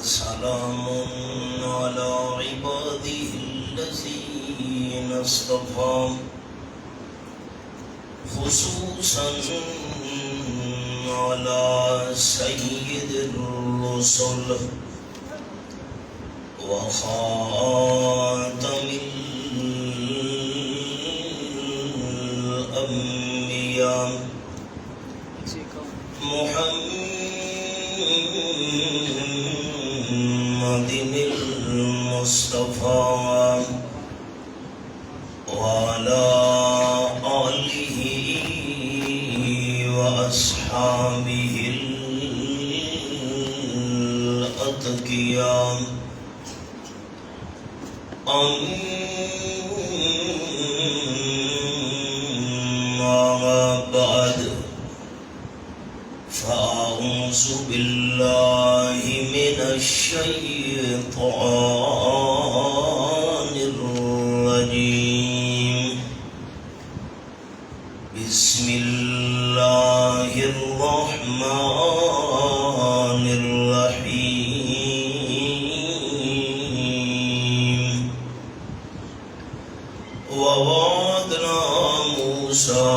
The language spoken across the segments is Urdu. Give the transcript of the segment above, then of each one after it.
سلام على عباده الذين اصطفى خصوصا على سيد الرسل وخاتم الأنبياء محمد المصطفى وعلى آله وأصحابه الأتقياء أما بعد فأعوذ بالله من الشيطان الرجيم بسم الله الرحمن الرحيم ووعدنا موسى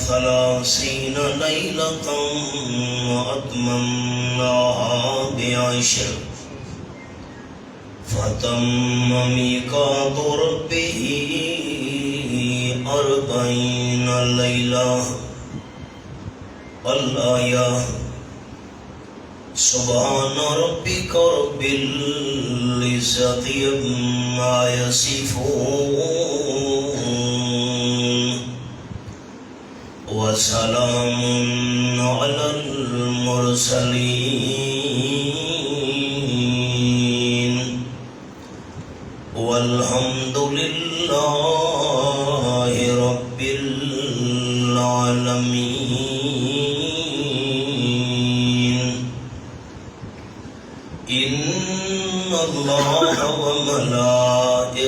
30 ليلة وأتممناها ب10 فتم ميقات ربه 40 ليلة الآية سبحان ربك رب العزة عما يصفون وسلام على المرسلين والحمد لله رب العالمين. إن الله وملائكته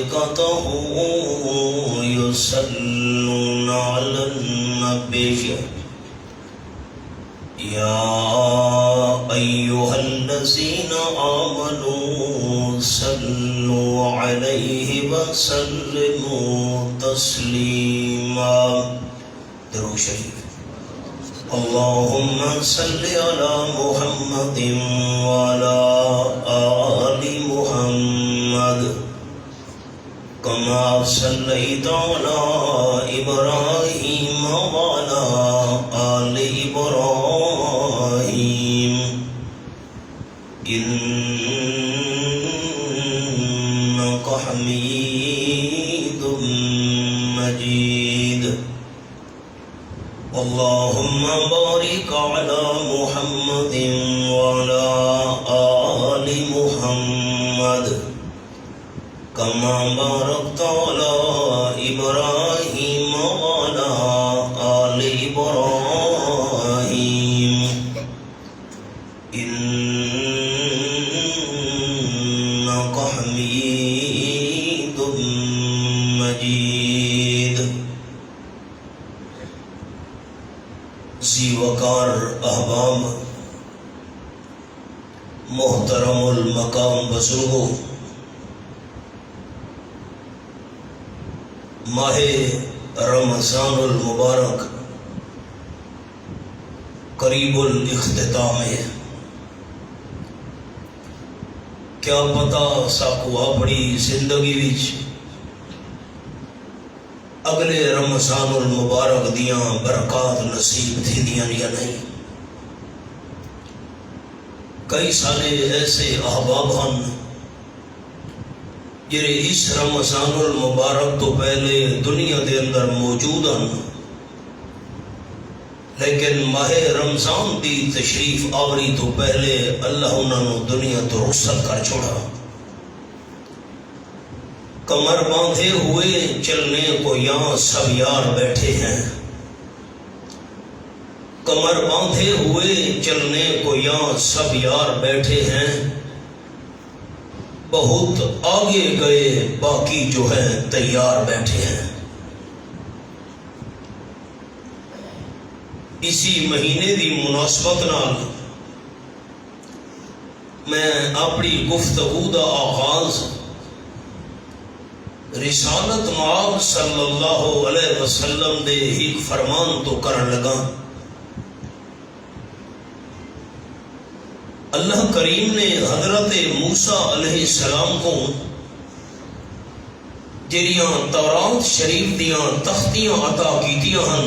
يصلون على النبي يا أيها الذين آمنوا صلوا عليه وسلموا تسليما. درود شریف. اللهم صل على محمد وعلى آل محمد كما صليت على إبراهيم وعلى آل إبراهيم إنك حميد مجيد. اللهم بارك على محمد وعلى آل محمد كما باركت على إبراهيم وعلى آل إبراهيم إنك حميد مجيد. ذی وقار احباب، محترم المقام بزرگوں، ماہ رمضان المبارک قریب الاختتام ہے. کیا پتا ساکو اپنی زندگی وچ اگلے رمضان المبارک دیاں برکات نصیب تھی دیاں یا نہیں. کئی سارے ایسے احباب ہیں جڑے اس رمضان المبارک تو پہلے دنیا دے اندر موجود ہیں، لیکن ماہ رمضان دی تشریف آوری تو پہلے اللہ انہوں نے دنیا تو رخصت کر چھوڑا. کمر باندھے ہوئے چلنے کو یہاں سب یار بیٹھے ہیں، کمر باندھے ہوئے چلنے کو یہاں سب یار بیٹھے ہیں. بہت آگے گئے باقی جو ہیں تیار بیٹھے ہیں. اسی مہینے دی مناسبت نال میں اپنی گفتگو دا آغاز رسالت مآب صلی اللہ علیہ وسلم دے ایک فرمان تو کرن لگا۔ اللہ کریم نے حضرت موسیٰ علیہ السلام کو جڑیاں تورات شریف دیاں تختیاں عطا کیتیاں ہن،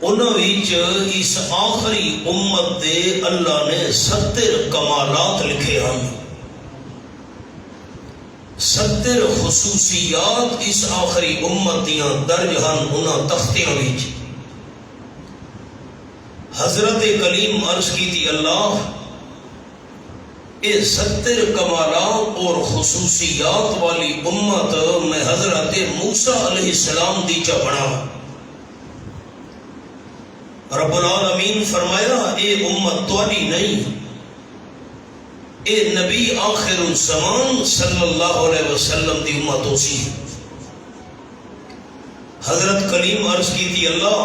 انہاں وچ اس آخری امت دے اللہ نے 70 کمالات لکھے ہن، 70 خصوصیات اس آخری امت دیاں درج ہن انہاں تختیاں وچ۔ حضرت کلیم عرض کی تھی اللہ اے 70 کمالات اور خصوصیات والی امت میں حضرت موسیٰ علیہ السلام دی چا بنا۔ رب العالمین فرمایا اے امت تواڈی نہیں، اے نبی آخر الزمان صلی اللہ علیہ وسلم دی امت ہو سی۔ حضرت کلیم عرض کی تھی اللہ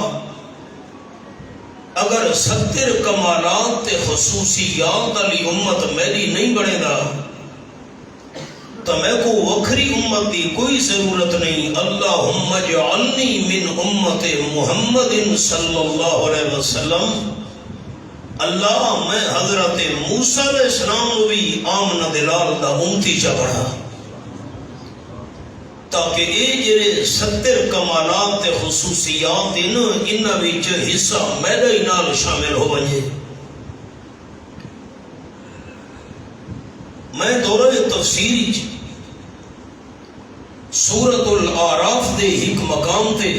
اگر 70 کمالات تے خصوصیات والی امت میری نہیں بنے گا تو میں کو وکھری امت دی کوئی ضرورت نہیں۔ اللہم اجعلنی من امت محمد صلی اللہ علیہ وسلم۔ اللہ میں حضرت موسیٰ علیہ السلام بھی آمنہ دلال دا امتی چا بڑھا تاکہ اے جڑے 70 کمالات تے خصوصیات انہاں وچ حصہ میرا ہی نال شامل ہو ونجے۔ میں دورہ تفسیر سورۃ الاعراف دے ایک مقام تے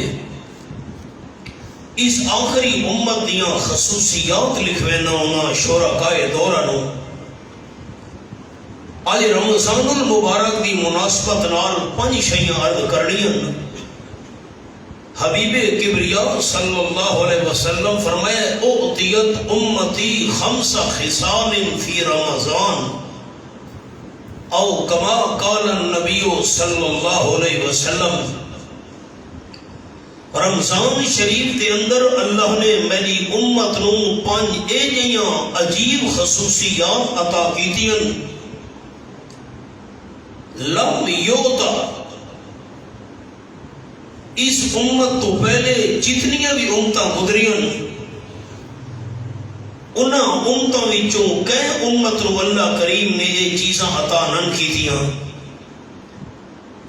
اس آخری امت دیاں خصوصیات لکھوینا ہونا شرکائے دورہ نو۔ آج رمضان المبارک دی مناسبت نال 5 شیاں عرض کرنیاں۔ حبیب کبریاء صلی اللہ علیہ وسلم فرمائے اعطیت امتی 5 خصال فی رمضان او کما قال النبی صلی اللہ علیہ وسلم۔ رمضان شریف کے اندر اللہ نے میری امت نو 5 ایجیاں عجیب خصوصیات عطا کیتیاں۔ لم یوتا اس امت تو پہلے جتنیاں بھی امتاں گزریاں انہاں امتاں وچوں کئی امت نو اللہ کریم نے یہ چیزاں عطا نہ کیتیاں۔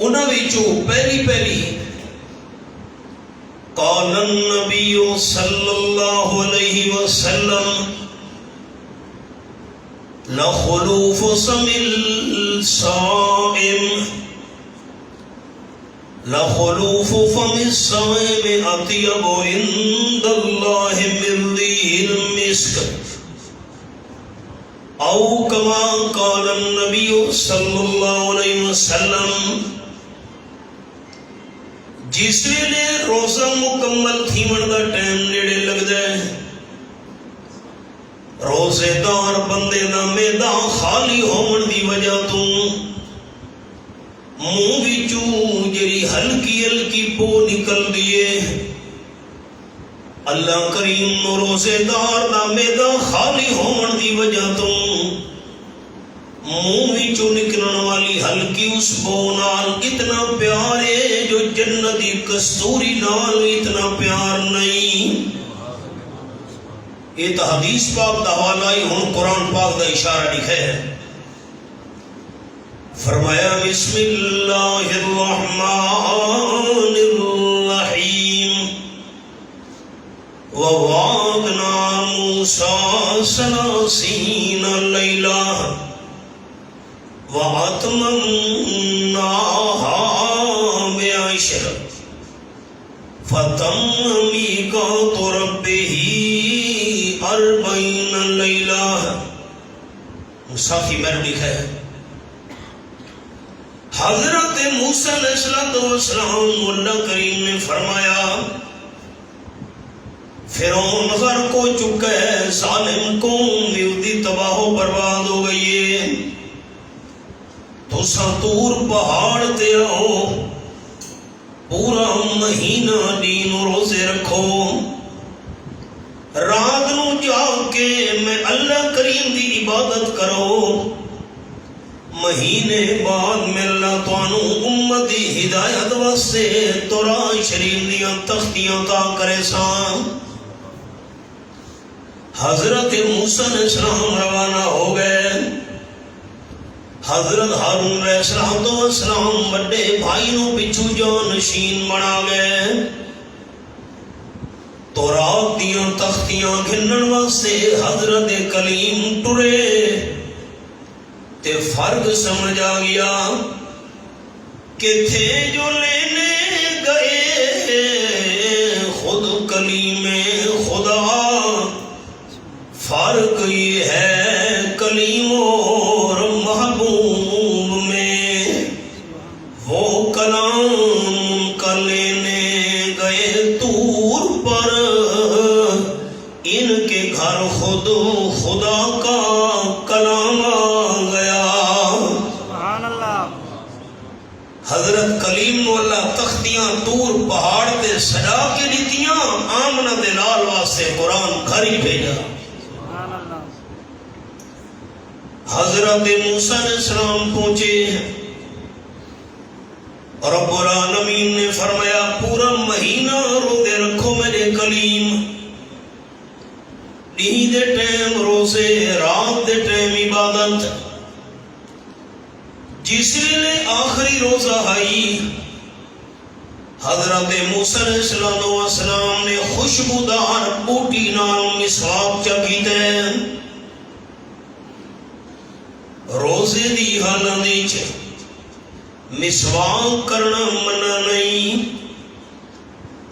انہاں وچوں پہلی قال النبی صلی اللہ علیہ وسلم لخلوف فم الصائم لخلوف فم الصائم اطیب عند اللہ من ریح المسک او کما قال النبی صلی اللہ علیہ وسلم۔ جس ویلے روزہ مکمل تھیون دا ٹائم نیڑے لگ جائے روزے دار بندے دا میدا خالی ہون دی وجہ تو منہ وچوں جڑی ہلکی پو نکل دیے اللہ کریم روزے دار دا میدا خالی ہون دی وجہ تو منہ وچوں نکلن والی ہلکی اس بو نال اتنا پیار ہے جو جنتی کستوری نال اتنا پیار نہیں۔ یہ تو حدیث پاک دا حوالہ ہی ہن قرآن پاک دا اشارہ لکھے ہے۔ فرمایا بسم اللہ الرحمن الرحیم ووعدنا موسیٰ 30 لیلہ وَأَتْمَمْنَاهَا بِعَشْرٍ فَتَمَّ مِيقَاتُ رَبِّهِ 40 لَيْلَةً۔ ساتھی میں نے لکھا ہے حضرت موسیٰ علیہ السلام اللہ کریم نے فرمایا فرعون غرق ہو چکا ہے، ظالم قوم یہودی تباہ و برباد ہو گئی ہے، تو ساتور پہاڑ تے رہو، پورا مہینہ دین و روزے رکھو، رات نو جا کے میں اللہ کریم دی عبادت کرو مہینے بعد ملنا توانو امت دی ہدایت واسطے تورات شریف دیاں تختیاں عطا کرے سان حضرت موسیٰ علیہ السلام روانہ ہو گئے حضرت ہارون علیہ السلام بڑے بھائی نو پچھو جانشین بنا گئے تورات دیاں تختیاں گھنن واسطے حضرت کلیم ٹرے تے فرق سمجھ آ گیا کہ تھے جو لینے گئے خود کلیم خدا فرق یہ ہے کلیم اور محبوب میں وہ کلام کا لینے گئے طور پر ان کے گھر خود خدا کا کلام آ گیا سبحان اللہ حضرت کلیم والا تختیاں طور پہاڑ تے سجا کے دیتیاں آمنہ دے لال واسطے قرآن گھر ہی بھیجا حضرت موسیٰ علیہ السلام پہنچے رب العالمین نے فرمایا پورا مہینہ روزے رکھو میرے کلیم دن دے ٹائم روزے رات دے ٹائم عبادت جس ویلے آخری روزہ آئی حضرت موسیٰ علیہ السلام نے خوشبودار بوٹی نال مسواک چکیتے روزے دی حالت وچ مسواک کرنا منع نہیں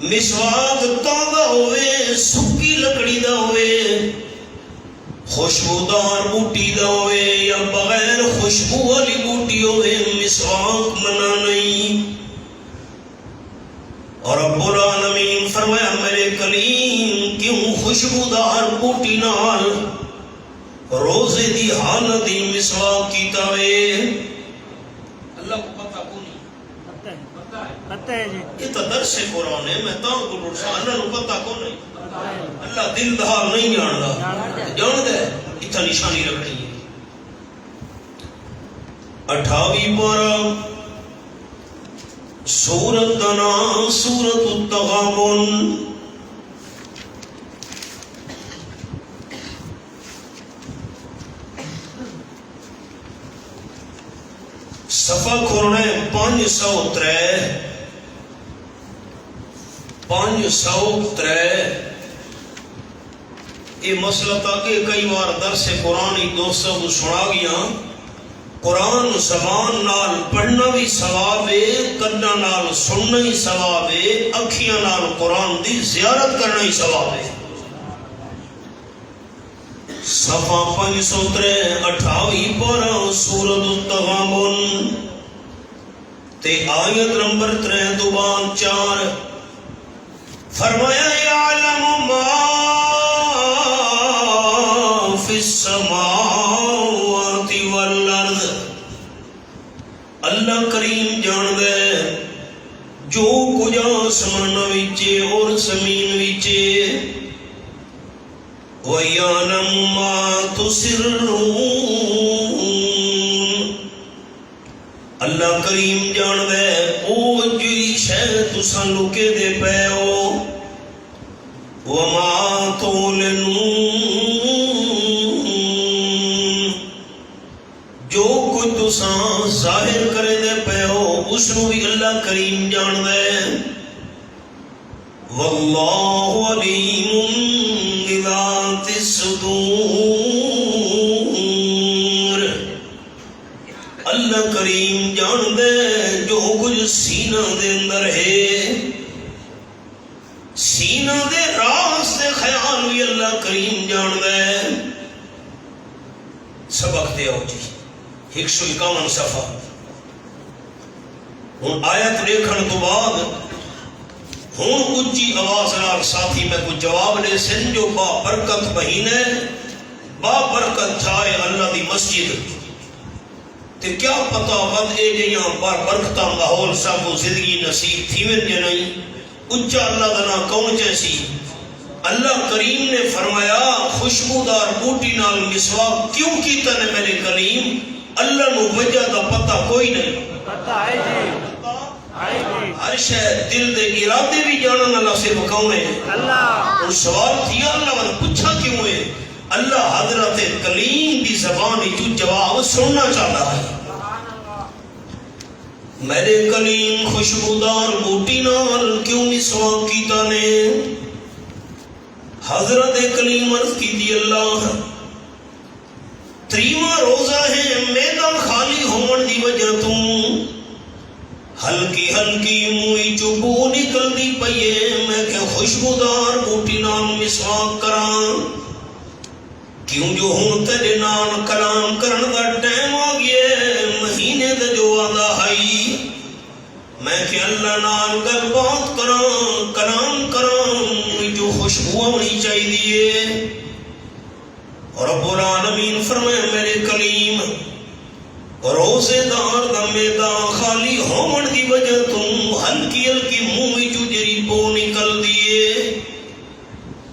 مسواک تازہ ہوئے سکی لکڑی دا ہوئے خوشبودار بوٹی دا ہوئے یا بغیر خوشبو والی بوٹی ہوئے مسواک منع نہیں اور رب العالمین فرمایا میرے کلیم کیوں خوشبودار بوٹی نال روزے دی حالت دی مسواک کیتا وے اللہ کو پتہ کو نہیں پتہ ہے جی یہ تو درس قرآن ہے میں تاں کو لڑسا اللہ کو پتہ کو نہیں اللہ دل دہار نہیں جاندا جان دے اتنا نشانی رکھنی ہے 28 پارہ سورت دا نام سورت التغابن صفحہ کھولنا ہے 503 یہ مسئلہ تاکہ کئی بار درس قرآن ہی دوستوں کو سنا گیا قرآن زبان نال پڑھنا بھی ثواب ہے کنا نال سننا ہی ثواب ہے اکھیاں نال قرآن دی زیارت کرنا ہی ثواب ہے صفحہ 503 28 پارہ سورۃ التغابن تے آیت نمبر 3 تو 4 فرمایا یعلم ما فی السماوات والارض اللہ کریم جان دے جو کچھ آسمان وچ اور زمین وچ وَيَعْلَمُ مَا تُسِرُّونَ اللہ کریم جان دے او جی شے تساں لکے دے پے ہو وَمَا تُعْلِنُونَ جو کچھ تساں ظاہر کرے دے پے ہو اس نو بھی اللہ کریم جان دے وَاللَّهُ عَلِيمٌ بِذَاتِ الصُّدُورِ اللہ کریم جان دے جو کچھ سینہ دے اندر ہے سینہ دے راز دے خیال بھی اللہ کریم جان دے سبق دے آؤ جی 151 صفحہ ہوں آیت دیکھن تو بعد ہوں اچھی آواز نال ساتھی میں کچھ جواب لے سن جو با برکت مہینے با برکت جائے اللہ دی مسجد تے کیا پتا ود اے جیاں بار برکتاں ماحول سب زندگی نصیب تھی میں نہیں اچھا اللہ دا نام کون جیسی اللہ کریم نے فرمایا خوشبودار بوٹی نال مسواک کیوں کیتا نے میرے کلیم؟ اللہ نو وجہ دا پتہ کوئی نہیں، پتہ ہے جی، ہے جی، ہر شے دل دے ارادے بھی جانن اللہ صرف کون ہے؟ اللہ۔ اور سوال تھیا اللہ نے پوچھا کیوں ہے؟ اللہ حضرت کلیم دی زبان جو جواب سننا چاہتا ہے۔ میرے کلیم خوشبودار بوٹی نال کیوں مسواک کیتا نے؟ حضرت کلیم عرض کی دی اللہ 30واں روزہ ہے، میدہ خالی ہون دی وجہ تو ہلکی ہلکی موئی چبو نکل دی پئیے، میں کہ خوشبودار بوٹی نال مسواک کراں، کیوں جو ہوں تیرے نال کلام کرن دا ٹائم آ گیا، مہینے دا جو آدھا ہائی، میں کہ اللہ نال گل بات کراں، کلام کراں، جو خوشبو ہونی چاہیے۔ رب العالمین فرمائے میرے کلیم روزے دار دا میدہ خالی ہون دی وجہ تم ہلکی ہلکی منہ وچوں جری بو نکل دیے،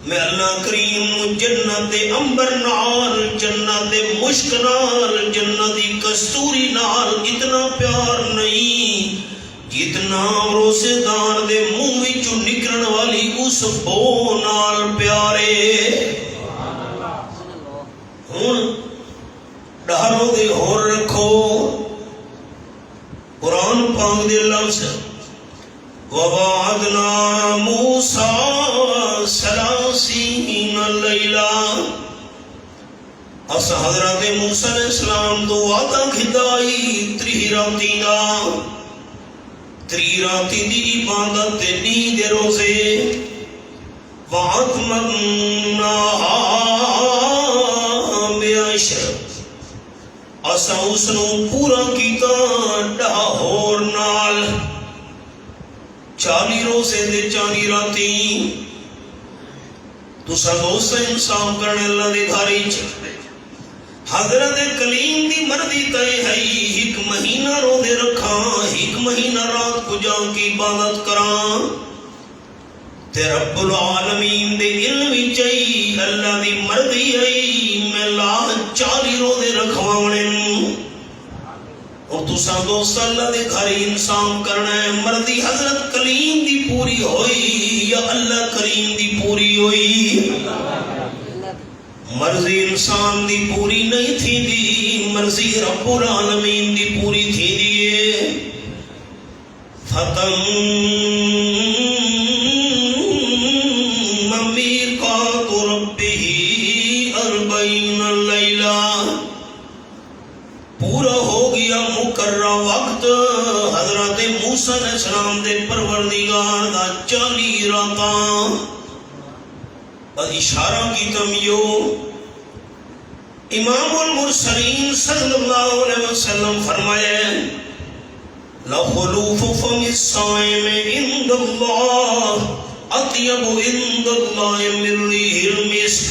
میں اللہ کریم جنت امبر نال، جنت مشک نال، جنت کستوری نال اتنا پیار نہیں جتنا روزے دار دے منہ وچوں نکلن والی اس بو نال پیارے۔ ہن ڈارو دے ہور رکھو قرآن پاک دے لفظ وَوَعَدْنَا مُوسَىٰ 30 لَيْلَةً، اس حضرت موسیٰ علیہ السلام تو وعدہ کھدائی 30 راتی دا، 30 راتی دی عبادت نیند روزے، اسا اس نو پورا کیتا ڈھا ہور نال، 40 روزے دے 40 راتی، تسا دوست انصاف کرنے اللہ دے گھاری چ حضرت کلیم دی مرضی تے ہے، 1 مہینہ روزے رکھاں، 1 مہینہ رات کو جا کی عبادت کراں، تے رب العالمین دے علم وچ اللہ دی مرضی ہے میں لا 40 روزے رکھواونے نوں، اور تساں دوست اللہ دے گھر انسان کرنا ہے، مرضی حضرت کلیم دی پوری ہوئی یا اللہ کریم دی پوری ہوئی، مرضی انسان دی پوری نہیں تھی دی، مرضی رب العالمین دی پوری تھی دیئے۔ فتم ممیقات ربہ 40 لیلہ، پورا ہو گیا مقررہ وقت حضرت موسیٰ علیہ السلام دے پروردگار دا 40 راتاں، اور اشارہ کی تمیو امام المرسلین صلی اللہ علیہ وسلم فرمائے لَخُلُوفُ فَمِ الصَّائِمِ عِندَ اللَّهِ اطیب عند اللہ من ریح المسک،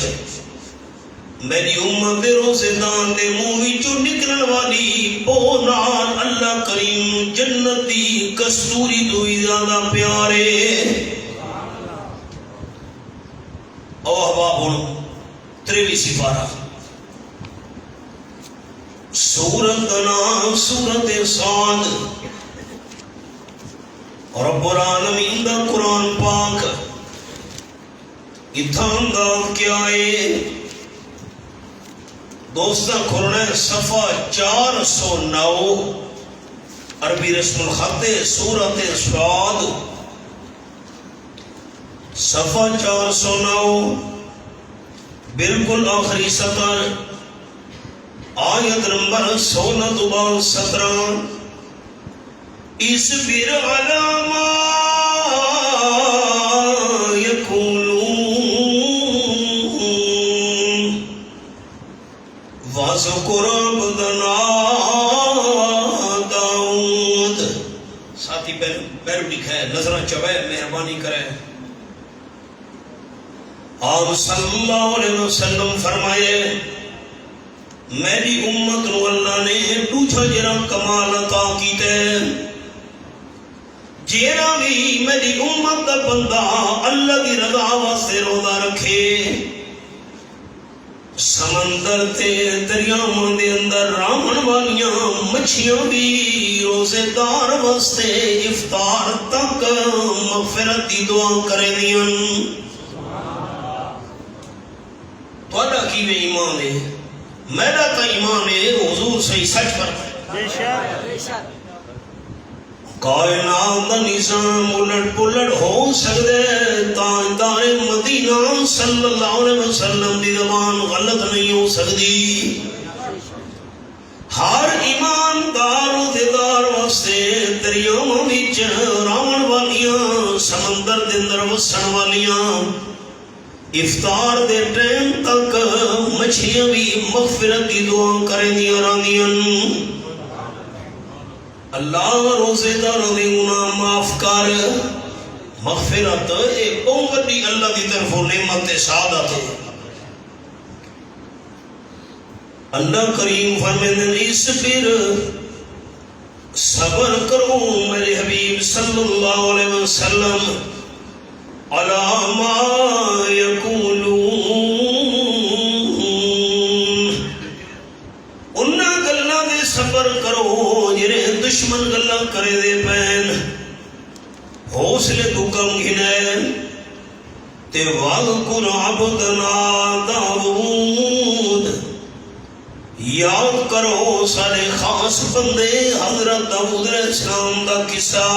میری امت روزے دار دے منہ وچوں نکلن والی بو نال اللہ کریم جنتی کستوری تو زیادہ پیارے۔ او احباب 23 سپارہ، سورت نام سورت صاد، رب العالمین دا قرآن پاک اتھان دا کیا ہے دوستہ کھولنا ہے صفحہ 409 عربی رسم الخط سورت صاد، صفحہ 409 بالکل آخری سطر آیت نمبر 16-17۔ اصبر علی ما یقولون واذکر عبدنا داؤد، ساتھی پہلو لکھا ہے نظرہ چوے مہربانی کرے۔ آپ صلی اللہ علیہ وسلم فرمائے میری امت نو اللہ نے دوجھا جرا کمال عطا کیتے جیڑا بھی میری امت دا بندہ اللہ دی رضا واسطے روزہ رکھے سمندر تے دریاواں دے اندر رامن والیاں مچھیاں بھی روزے دار واسطے افطار تک مغفرت دی دعا کرے دیاں تہاڈا کیویں ایمان ہے میرا تا ایمان ہے حضور صحیح سچ فرمایا کائنات دا نظام الٹ پلٹ ہو سکدے تاجدار مدینہ صلی اللہ علیہ وسلم دی زبان غلط نہیں ہو سکدی ہر ایماندار روزےدار واسطے دریاواں وچ راون والیاں سمندر دے اندر وسن والیاں افطار دے ٹائم تک مچھلیاں بھی مغفرت دی دعا کریں دیاں راندیاں اللہ روزے داروں دے گناہ معاف کر مغفرت ایک بہت بڑی اللہ کی طرف نعمت سعادت ہے اللہ کریم فرماتے ہیں اس پھر صبر کرو میرے حبیب صلی اللہ علیہ وسلم علی ما یقولون انہاں گلاں دے صبر کرو جڑے دشمن گلاں کرے دے پین حوصلے تو کم گھنے تے واذکر عبدنا داؤد یاد کرو سارے خاص بندے حضرت داؤد علیہ السلام دا قصہ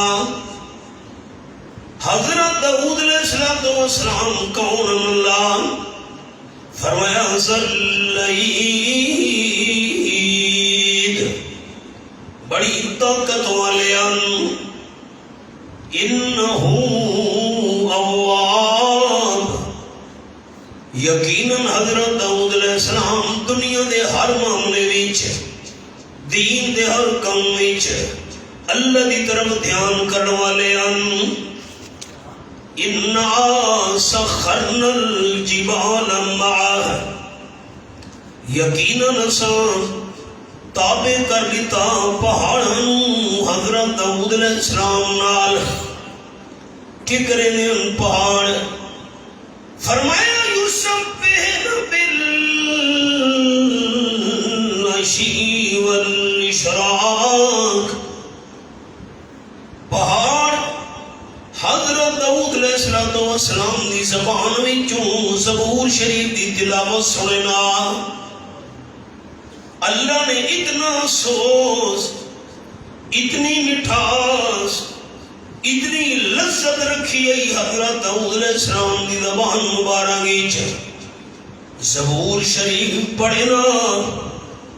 حضرت داؤد علیہ السلام کون اللہ فرمایا بڑی طاقت والے انہو اواب یقیناً حضرت داؤد علیہ السلام دنیا دے ہر معاملے وچ دین دے ہر کام وچ اللہ دی طرف دھیان کرنے والے اِنَّا سَخَّرْنَا الْجِبَالَ مَعَهُ یقیناً اساں تابع کر لیتا پہاڑوں حضرت داؤد علیہ السلام نال کہ کرے نے ان پہاڑ فرمایا یسبحن بالعشی والاشراق پہاڑ حضرت داؤد علیہ السلام دی زبان وچوں زبور شریف دی تلاوت سننا اللہ نے اتنا سوز اتنی مٹھاس اتنی لذت رکھی ہے حضرت داؤد علیہ السلام دی زبان مبارک وچ زبور شریف پڑھنا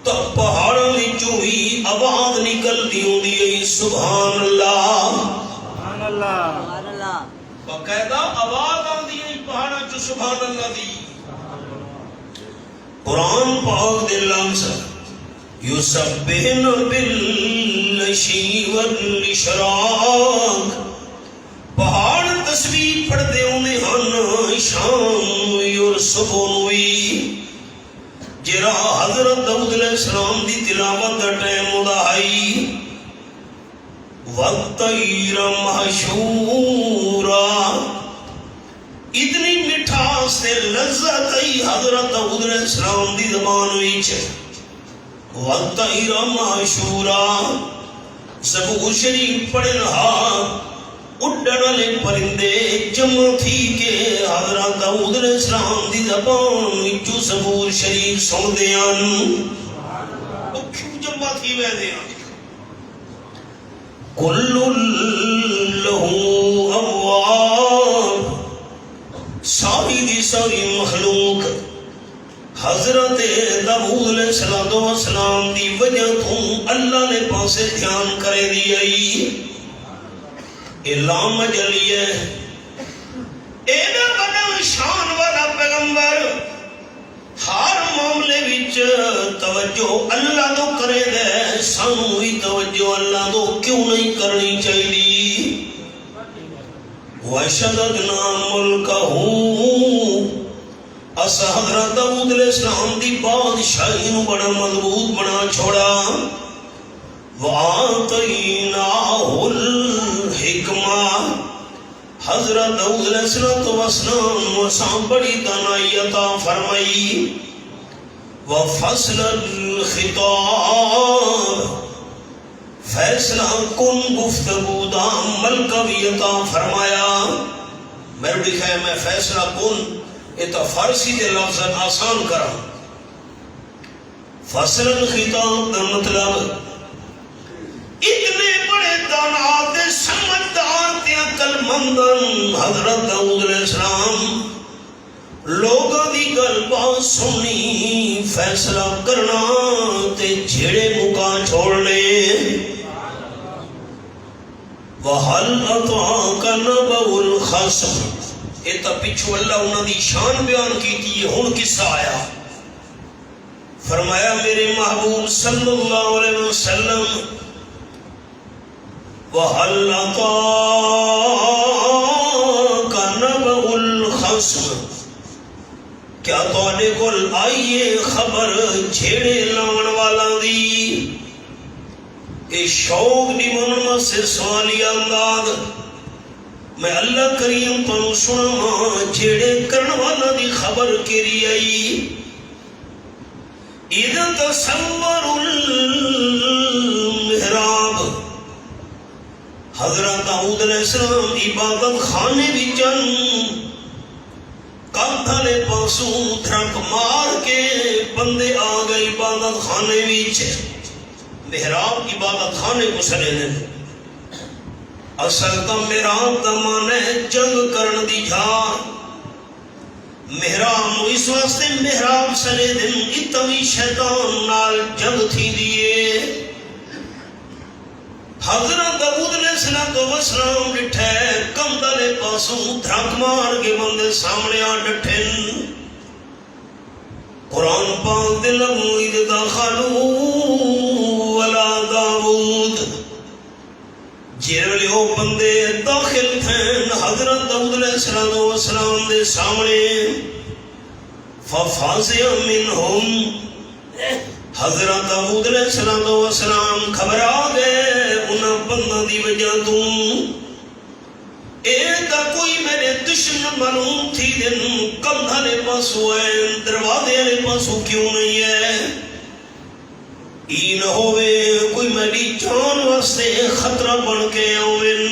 تو پہاڑوں وچوں ہی آواز نکلدی ہوندی ہے سبحان اللہ سبحان اللہ باقاعدہ آواز آندی ہے پہاڑاں چ سبحان اللہ دی قرآن پاک دے لفظ یسبحن بالعشی والاشراق پہاڑ تسبیح پڑھتے ہونے ہن شام اور صبح نوی جرا حضرت داؤد علیہ السلام دی تلاوت دا ٹائم ہودا ہے والطیر محشورا اتنی مٹھاس سے لذت آئی حضرت داؤد علیہ السلام دی زبان وچ والطیر محشورا زبور شریف پڑھنا اڈن والے پرندے جمع تھی کہ حضرت داؤد علیہ السلام دی زبان وچوں زبور شریف سندے ہیں او کیوں جمع تھی ویندے ہیں کل لہو اواب ساری دی ساری مخلوق حضرت داؤد علیہ السلام دی وجہ تو اللہ نے پاسے دھیان کرے دی آئی اعلام جلیے اینا بڑا شان والا پیغمبر ہر معاملے وچ توجہ اللہ تو کرے دے سانو ہی توجہ اللہ تو کیوں نہیں کرنی چاہیے وَشَدَدْنَا مُلْكَهُ اس حضرت داؤد علیہ السلام دی بادشاہی نو بڑا مضبوط بنا چھوڑا وَآتَيْنَاهُ الْحِكْمَةَ حضرت داؤد علیہ السلام وسام بڑی دانائی عطا فرمائی وفصل الخطاب فیصلہ کن گفتگو دا عمل کا بھی عطا فرمایا. میرے لکھا ہے میں فیصلہ کن یہ تو فارسی دے لفظ آسان کرا. فصل الخطاب دا مطلب اتنے بڑے دانات سمجھدار تے عقل مندن حضرت داؤد علیہ السلام لوگوں دی گل بات سننی فیصلہ کرنا تے جھیڑے مکا چھوڑنے. وَحَلْ أَطَاعَكَ نَبَأُ الْخَصْمِ یہ تو پچھو اللہ انہوں دی شان بیان کی تھی. ہن قصہ آیا فرمایا میرے محبوب صلی اللہ علیہ وسلم وَحَلْ أَطَاعَكَ نَبَأُ الْخَصْمِ کیا تواڈے کول آئیے خبر جھیڑے لاون والا دی. اے شوق دی منما سے سوالی انداز میں اللہ کریم تنو سنا جھیڑے کرن والا دی خبر کیری آئی. اذا تصور المحراب حضرت داؤد علیہ السلام عبادت خانے بھی جن کندھلے پاسوں دھرک مار کے بندے آ گئے عبادت خانے وچ. محراب عبادت خانے کو سنے نے اصل تا محراب دا مانے جنگ کرن دی جا. محراب نو اس واسطے محراب سنے دن اتوی شیطان نال جنگ تھی دیئے. حضرت داؤد علیہ السلام ڈٹھے کندھلے پاسوں دھرک مار کے بندے سامنے آ ڈٹھن. قرآن پاک دل اذ دخلوا ولا داؤد جیرے او بندے داخل تھے حضرت داؤد علیہ السلام دے سامنے. ففزع منہم حضرت داؤد علیہ السلام گھبرا گئے انہاں بندوں دی وجہ تو. اے تا کوئی میرے دشمن معلوم تھی دن کندھلے پاسو ہے دروازے والے پاسو کیوں نہیں ہے. ای نہ ہوئے کوئی میری جان واسطے خطرہ بن کے آوین.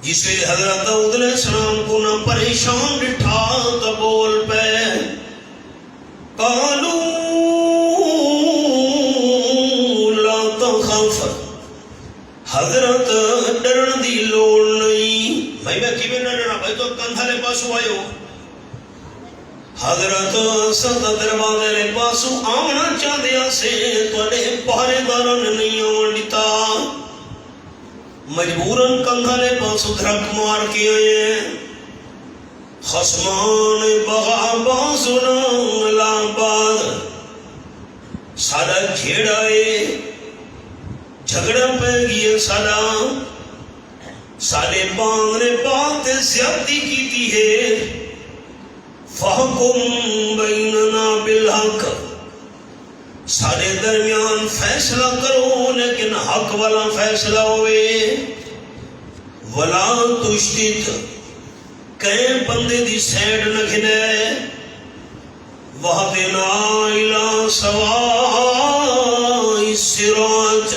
جسے حضرت داؤد علیہ السلام کو نہ پریشان ڈٹھا تو بول پہ قالوا لا تخف حضرت ڈرن دی لوڑ نہیں. بھائی میں کیویں نہ ڈرنا بھائی تو کندھلے پاسو آئے ہو. حضرت سد دروازے لے پاسو آمنا چاہدیا سے توڑے پہرے دارن نہیں آن دیتا. مجبوراً کندھلے پاسو دھرک مار کے آئے. خصمان بغا بازنا لاباد سارا جھیڑائے جھگڑا پہ گیا سارے بانگ نے بات زیادتی کی تھی ہے. فحکم بیننا بالحق سارے درمیان فیصلہ کرو لیکن حق والا فیصلہ ہوئے. ولا تشتت کہیں بندے دی سیڈ نہ گھنے. وَهْدِنَا إِلَىٰ سَوَاءِ الصِّرَاطِ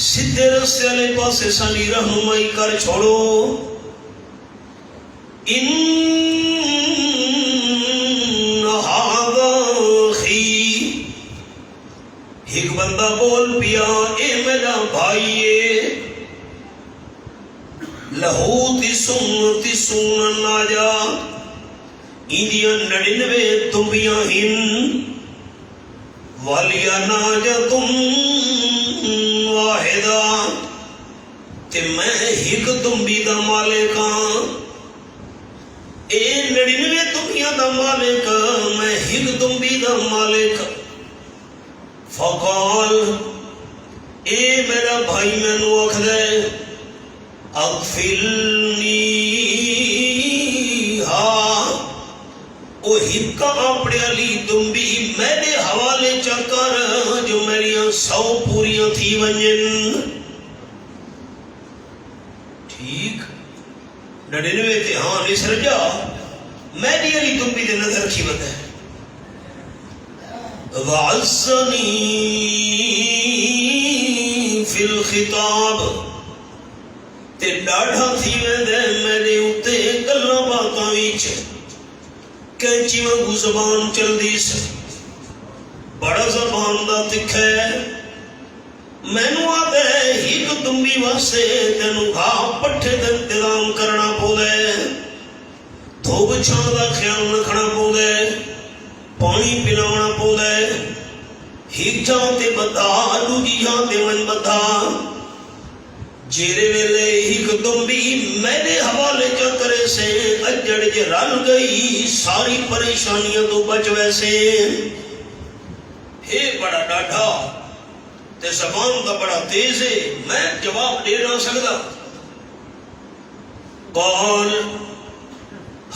سیدھے راستے والے پاسے ساری رہنمائی کر چھوڑو. ان هذا اخی ایک بندہ بول پیا اے میرا بھائی لہو تسون ناجا ایدیاں 99 تمبیاں ہن والیا ناجتم واحدہ تے میں ایک تمبی دا مالک ہاں. اے 99 تمبیاں دا مالک میں ایک تمبی دا مالک. فقال اے میرا بھائی میں نو آکھ دے اغفلنی ہا او ہکا اپنے علی تمبی میرے حوالے چکر جو میریاں 100 پوریاں تھی ونجن. 99 تے ہاں نسر جا میری علی تم بھی دے نظر کی بد ہے وعزنی فی الخطاب تے ڈاڑھا تھی ویندے میرے اتے گلہ باتاں وچ کینچی وانگو زبان چل دیس بڑا زبان دا تکھے مینو آدھے ہیک تمبی واسے تینو گھا پٹھے دے انتظام کرنا پو دے دھوب چھاں دا خیال رکھنا پو دے پانی پلاونا پو دے ہیک جہاں تے بدھا دوجی جہاں تے من بدھا جیرے ویلے ہیک تمبی میرے حوالے چکرے سے اجڑ جے رل گئی ساری پریشانیاں تو بچ ویسے ہے بڑا ڈاڑھا تے زبان کا بڑا تیز ہے میں جواب دے نہ سکتا قال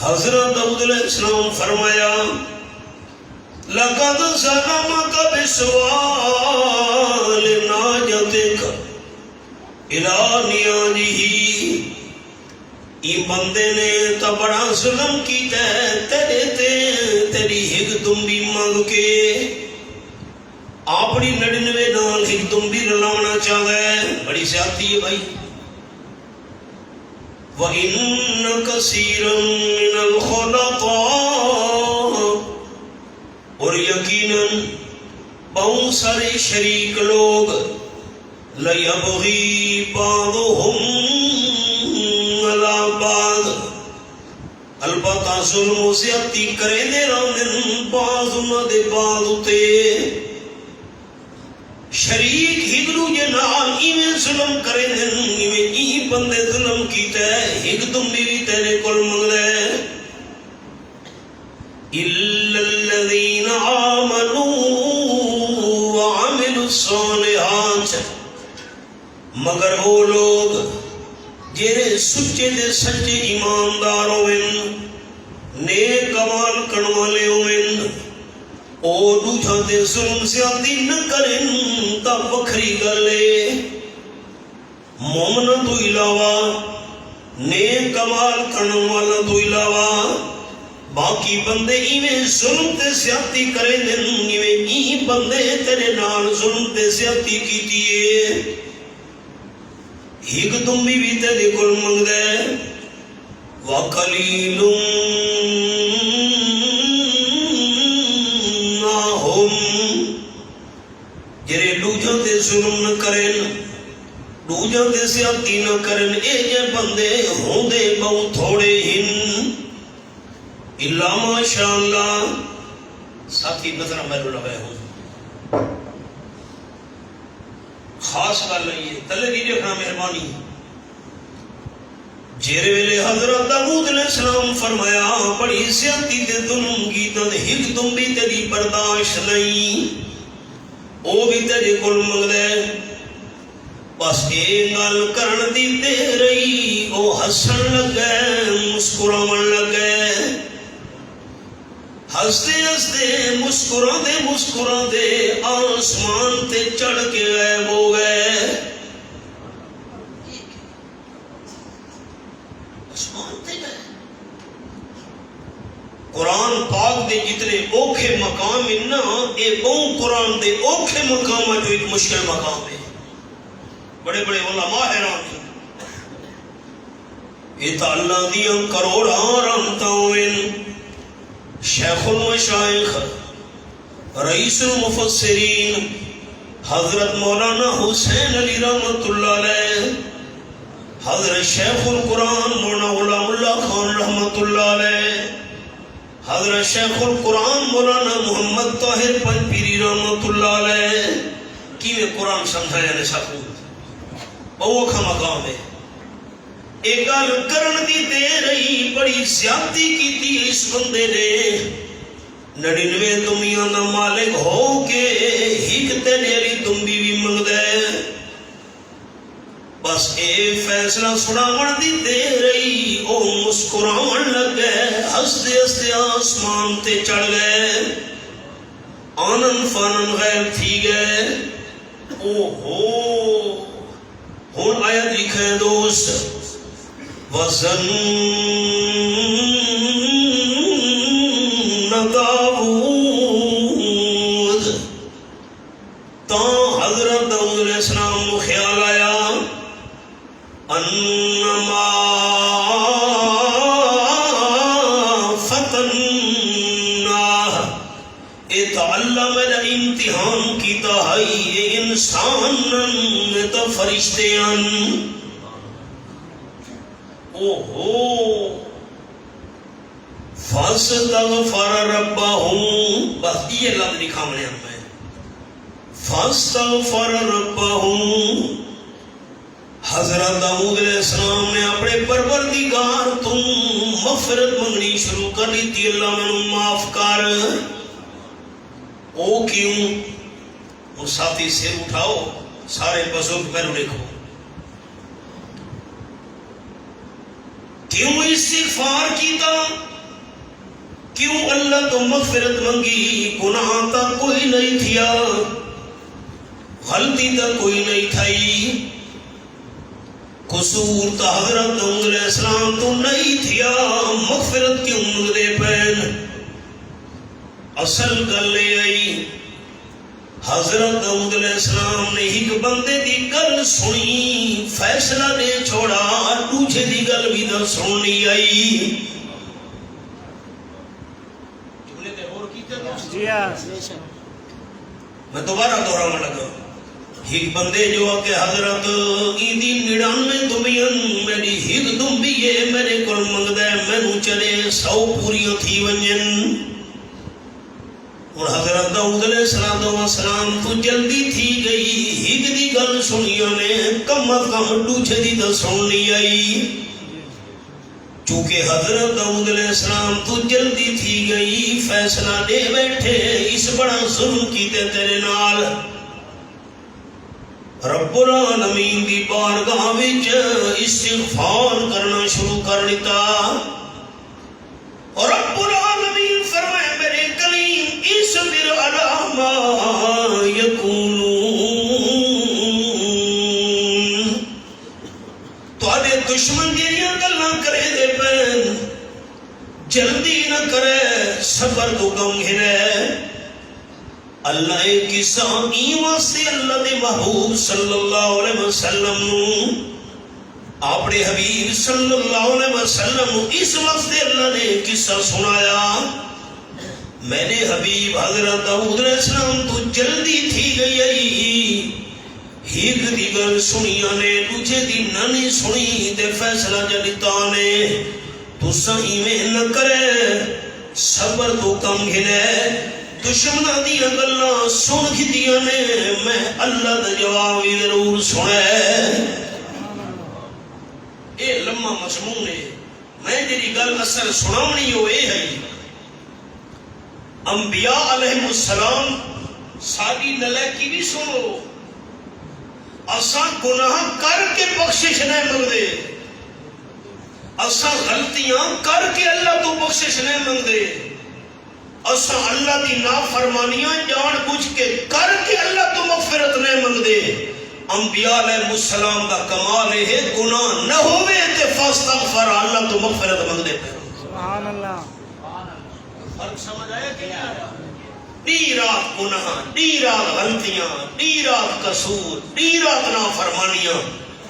حضرت داؤد علیہ السلام فرمایا لقد ظلمك بسؤال ناجتك الى نیاجه ای بندے نے تا بڑا ظلم کیتا ہے تیرے تے تیری ہک تمبی مانگ کے اپنی 99 نال ہک تمبی رلاونا چاہتا ہے بڑی سیاتی ہے بھائی وَإِنَّ كَثِيرًا مِّنَ الْخُلَطَاءِ اور یقیناً بہت سارے شریک لوگ لَيَبْغِي بَعْضُهُمْ عَلَى بَعْضٍ البتہ ظلم و زیادتی کرے دے رہن بعض انہاں دے بعض اتے شریک ہدرو جے نال ایویں ظلم کرے دن ایویں ای بندے ظلم کیتا ہے ہک تم بھی تیرے کول منگدے الا الذين آمنوا وعملوا الصالحات مگر وہ لوگ جیرے سچے دے سچے ایماندار ہوئن نیک عمل کرن والے ہوئن او دوجھا دے ظلم زیادتی نہ کرن تا وکھری گلے مومن تو علاوہ نیک عمل کرن والا تو علاوہ باقی بندے ایویں ظلم تے زیادتی کرے دن ایویں ای بندے تیرے نال ظلم تے زیادتی کیتی ہے ہک تم بھی تیرے کول منگ دے وَقَلِيلٌ جرے دوجھاں تے ظلم نہ کرن دوجھاں تے زیادتی نہ کرن اے جے بندے ہوں دے بہت تھوڑے ہن الا ماشاءاللہ ساتھی نظرہ میرے لگے ہوں خاص گل ہے تلے نہیں دیکھنا مہربانی جیرے ویلے حضرت داؤد علیہ السلام فرمایا بڑی زیادتی تے ظلم کیتا تے ہک تم بھی تیری برداشت نہیں او بھی تیرے کول منگدے بس اے گل کرن دی تے رہی او ہسن لگے مسکراون لگے ہستے ہستے مسکران دے آسمان تے چڑھ کے غائب ہو گئے آسمان تے گئے قرآن پاک دے جتنے اوکھے مقام ہیں نا اے بہت قرآن دے اوکھے مقام ہے جو ایک مشکل مقام ہے بڑے بڑے علماء حیران ہیں یہ تا اللہ دیاں کروڑاں رحمتاں ہوئیں شیخ المشائخ رئیس المفسرین حضرت مولانا حسین علی رحمت اللہ علیہ حضرت شیخ القرآن مولانا غلام اللہ خان رحمت اللہ علیہ حضرت شیخ القرآن مولانا محمد طاہر پنجپیری رحمت اللہ علیہ کیویں قرآن سمجھایا نے سکو بہو کھا مقام ہے ایک گل کرن دی دے رہی بڑی زیادتی کیتی اس بندے نے 99 تمیاں دا مالک ہو کے ہک تیرے علی تم بھی منگ دے بس اے فیصلہ سناون دی دے رہی او مسکراون لگے ہستے ہستے آسمان تے چڑھ گئے آنن فانن غیر تھی گئے او ہو ہن آیت لکھے دوست وَظَنَّ داؤد تا حضرت داؤد علیہ السلام کو خیال آیا انما فتناہ اتعلم امتحان کیتا ہے یہ انسان تو فرشتے ان اوہو فاستغفر ربہ بس یہ لفظ لکھا میں فاستغفر ربہ حضرت داؤد علیہ السلام نے اپنے پروردگار تو مغفرت منگنی شروع کر لی تھی اللہ میں معاف کر او کیوں وہ ساتھی سر اٹھاؤ سارے بزرگ پہلو دیکھو کیوں استغفار کیتا کیوں اللہ تو مغفرت منگی گناہ تا کوئی نہیں تھیا غلطی تا کوئی نہیں تھائی قصور تا حضرت داؤد علیہ السلام تو نہیں تھیا مغفرت کیوں منگدے پین اصل گل لے آئی حضرت داؤد علیہ السلام نے ایک بندے دی گل سنی فیصلہ نے چھوڑا دوسرے دی گل بھی نہ سننی آئی میں دوبارہ دہرانے لگا ایک بندے جو کہ حضرت ایدی 99 دمبیاں میری ایک دمبی ہے میرے کول منگدا ہے مینوں چلے 100 پوریاں تھی ونجن اور حضرت داؤد علیہ السلام تو جلدی تھی گئی ایک دی گل سنیاں نے کم از کم دوسرے دی تو سننی آئی چونکہ حضرت داؤد علیہ السلام تو جلدی تھی گئی فیصلہ دے بیٹھے اس بڑا ظلم کیتے تیرے نال رب العالمین دی بارگاہ وچ استغفار کرنا شروع کر دیتا اور رب العالمین فرمائے میرے کلیم اصبر علی ما یقولون تواڈے دشمن جیڑیاں گلاں کرے دے پین جلدی نہ کرے صبر تو کم گھنے اللہ ایک قصہ ایمان سے اللہ دے محبوب صلی اللہ علیہ وسلم اپنے حبیب صلی اللہ علیہ وسلم اس وقت اللہ نے قصہ سنایا میرے حبیب حضرت داؤد علیہ السلام تو جلدی تھی گئی ایک دی گل سنیا نے دوسرے دی نہ سنی تے فیصلہ جلیتا نے تو صحیح میں نہ کرے صبر تو کم گھنے دشمنہ دیا گلہ سن کی دیا نے میں اللہ دا جوابی ضرور سنے اے لمحہ مضمون ہے میں جری گل اثر سناونی ہو اے ہے انبیاء علیہ السلام ساری نلکی بھی سنو اساں گناہ کر کے بخشش نہیں منگدے اساں غلطیاں کر کے اللہ تو بخشش نہیں منگدے اساں اللہ دی نافرمانیاں جان بوجھ کے کر کے اللہ تو مغفرت نہیں منگدے انبیاء علیہ السلام کا کمال ہے گناہ نہ ہوئے تے فاستغفر اللہ تو مغفرت منگدے سبحان اللہ فرق سمجھ آیا کہ نہیں آیا ڈی رات گناہ ڈی رات غلطیاں ڈی رات قصور ڈی رات نافرمانیاں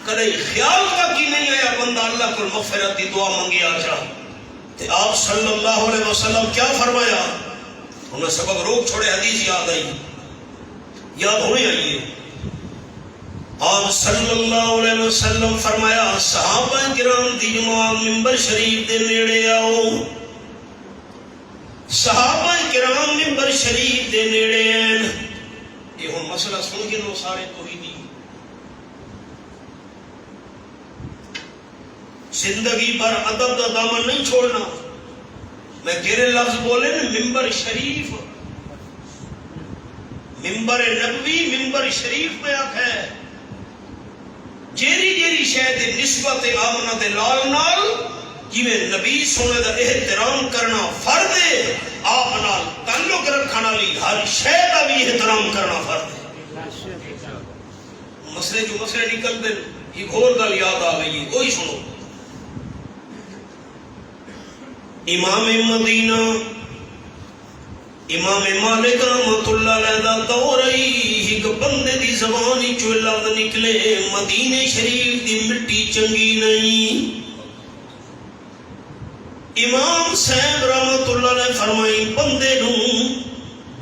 کدے خیال کا کی نہیں آیا بندہ اللہ کو مغفرت دی دعا منگیا چاہ تے آپ صلی اللہ علیہ وسلم کیا فرمایا انہیں سبق روک چھوڑے حدیث یاد آئی یاد ہونے آئیے آپ صلی اللہ علیہ وسلم فرمایا صحابہ کرام دی جمعہ منبر شریف دے نیڑے آؤ صحابہ کرام منبر شریف دے نیڑے ہیں یہ ہم مسئلہ سن کے نو سارے توحیدی زندگی پر ادب کا دامن نہیں چھوڑنا میں گرے لفظ بولے نا منبر شریف منبر نبوی منبر شریف میں آکھا ہے جیری جیری شاید نسبت آمنہ دے لال نال جیویں نبی سونے دا احترام کرنا فرض ہے آپ نال تعلق رکھنا لی ہر شاید بھی احترام کرنا فرض ہے مسئلے جو مسئلے نکل دیں ایک اور گل یاد آ گئی وہی سنو امام مدینہ امام مالک رحمت اللہ علیہ دا دور آئی، ایک بندے دی زبانی چو لفظ نکلے مدینے شریف دی مٹی چنگی نہیں۔ امام صاحب رحمت اللہ علیہ فرمائی بندے نوں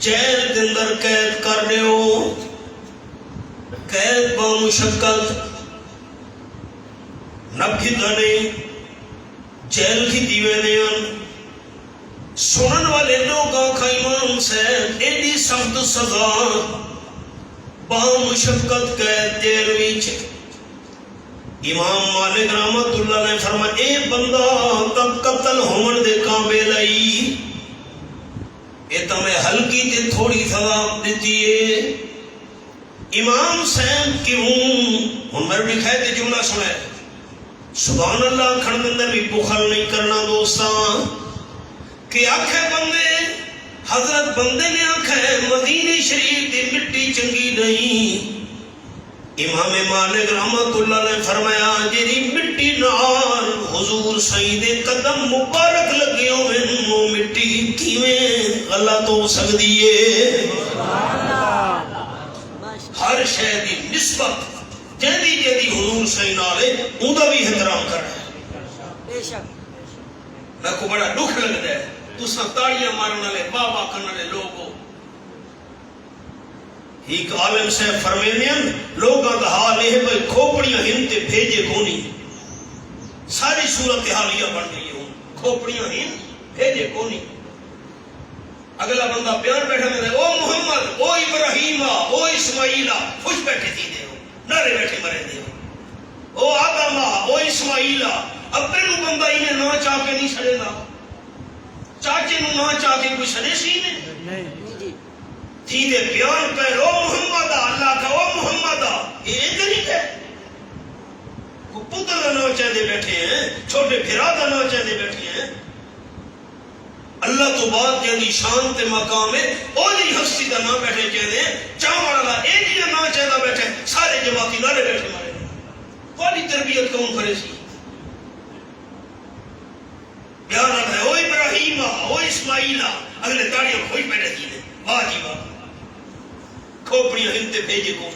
جیل دے اندر قید کر دیو، قید با مشقت نبھی دنے جیل کی دیوے دیاں سنن والے لوگ آنکھا امام صاحب ایڈی سخت سزا با مشقت قید جیل وچ۔ امام مالک رحمت اللہ نے فرمایا اے بندہ تب قتل ہون دے قابل آئی، اے تمہیں ہلکی تے تھوڑی سزا دیتی ہے۔ امام صاحب کیوں ہن میرے لکھائے تے جملہ سنے سبحان اللہ کھڑ اندر بھی بخل نہیں کرنا دوستاں کہ آنکھے بندے حضرت بندے نے آنکھے مدینہ شریف دی مٹی چنگی نہیں۔ امام مالک رحمت اللہ نے فرمایا جیری مٹی نال حضور سید قدم مبارک لگے ہوئے وہ مٹی کیویں غلط ہو سکتی ہے؟ ہر شے دی نسبت جیدی جیدی حضور سید نالے اون دا بھی احترام کر رہا ہے۔ میں کو بڑا دکھ لگتا ہے تساں تاڑیاں مارن والے بابا کرن والے لوگ ہو۔ ایک عالم سے فرمینین لوگاں دا حال یہ بھئی کھوپڑیاں ہن تے بھیجے کونی، ساری صورتحال یہ بن گئی ہوں کھوپڑیاں ہن بھیجے کونی۔ اگلا بندہ بیان بیٹھا میں او محمد او ابراہیم او اسماعیل خوش بیٹھے تھی دے ہو نارے بیٹھے مرے دے ہو او آدم او اسماعیل اپنے نو بندہ انہیں نہ چاہ کے نہیں چھڑے گا، چاچے نو نہ چاہ کے کوئی چھڑے سی نہیں تھی دے بیان کر او محمد اللہ کا او محمد یہ ادھر ہی ہے کو پتر نہ چاہ دے بیٹھے ہیں چھوٹے بھرا نہ چاہ دے بیٹھے ہیں۔ اللہ تو بات جنی شان تے مقام ہے او دی ہستی دا نہ بیٹھے چاہ دے چاہوڑ اللہ ایک ہی نہ چاہ دا بیٹھے سارے جماعتی نہ بیٹھے مارے کوئی تربیت کون کرے سی؟ بیان ہے او ابراہیم او اسماعیل اگلے تاڑیاں خوش بیٹھے تھی دے واہ جی واہ کھوپڑیاں ہنتے بھیجے کو۔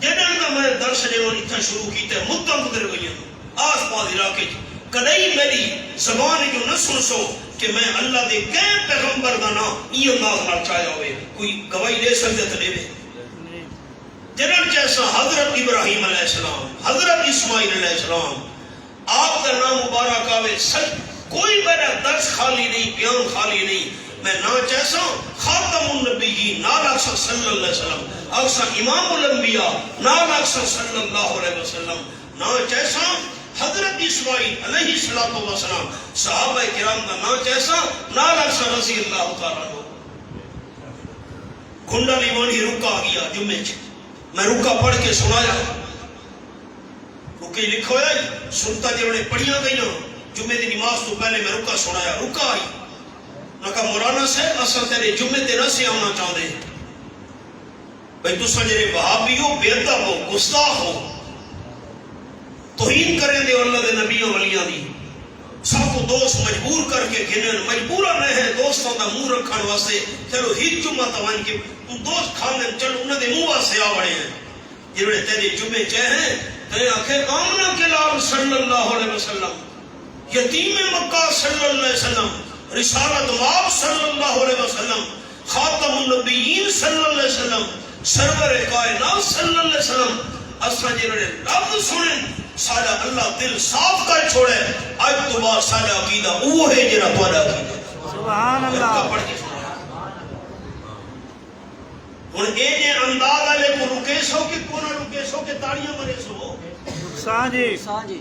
جنہاں دا میں درس جنہوں اتنا شروع کیتا ہے مدہ گزر گئی ہیں آس پاس علاقے کدئی میری زبان جو نہ سن سو کہ میں اللہ دے کہیں پیغمبر دا نا یہ انداز نال چاہیا ہوئے کوئی گواہی لے سکتے تو لے جنہاں جیسا حضرت ابراہیم علیہ السلام حضرت اسماعیل علیہ السلام آپ کا نام مبارک آوے سچ کوئی میرا درس خالی نہیں بیان خالی نہیں میں نہ جیسا خاتم النبیین نال اکثر صلی اللہ علیہ وسلم اکثر امام الانبیاء نال اکثر صلی اللہ علیہ وسلم نہ جیسا حضرت اسماعیل علیہ السلام صحابہ کرام کا نہ جیسا نال اکثر رضی اللہ تعالیٰ عنہ۔ گھنڈا لیوانی رکا گیا جمعے میں رکا پڑھ کے سنایا رکے لکھو ہے سنتا جنہوں نے پڑھیاں گئیاں جمعے دی نماز تو پہلے میں رکا سنایا رکا آئی نہ کہا مولانا صاحب اصل تیرے جمعے تے نہ سے آنا چاہ دے بھئی تو سجرے وہابی ہو بے ادب ہو گستاخ ہو توہین کریں دے اللہ دے نبیوں ولیاں دی سب کو دوست مجبور کر کے گھنن مجبورہ نہ ہے دوستوں دا منہ رکھن واسطے چلو ہی جمعہ توان کے دوست کھانے چلو انہوں دے منہ واسطے آ بڑے ہیں جنہوں نے تیرے جمعے چاہیں تے آخر آمنہ کے لال صلی اللہ علیہ وسلم یتیم مکہ صلی اللہ علیہ وسلم رسالت ماب صلی اللہ علیہ وسلم خاتم النبیین صلی اللہ علیہ وسلم سرور کائنات صلی اللہ علیہ وسلم اسا جنہوں نے لفظ سنیں ساڈا اللہ دل صاف کر چھوڑے آج تو بعد ساڈا عقیدہ وہ ہے جنہاں تہاڈا عقیدہ سبحان اللہ ہن اے جے انداز والے کو رکے سو کہ کو نہ رکے سو کہ تاڑیاں مرے سو نقصان جی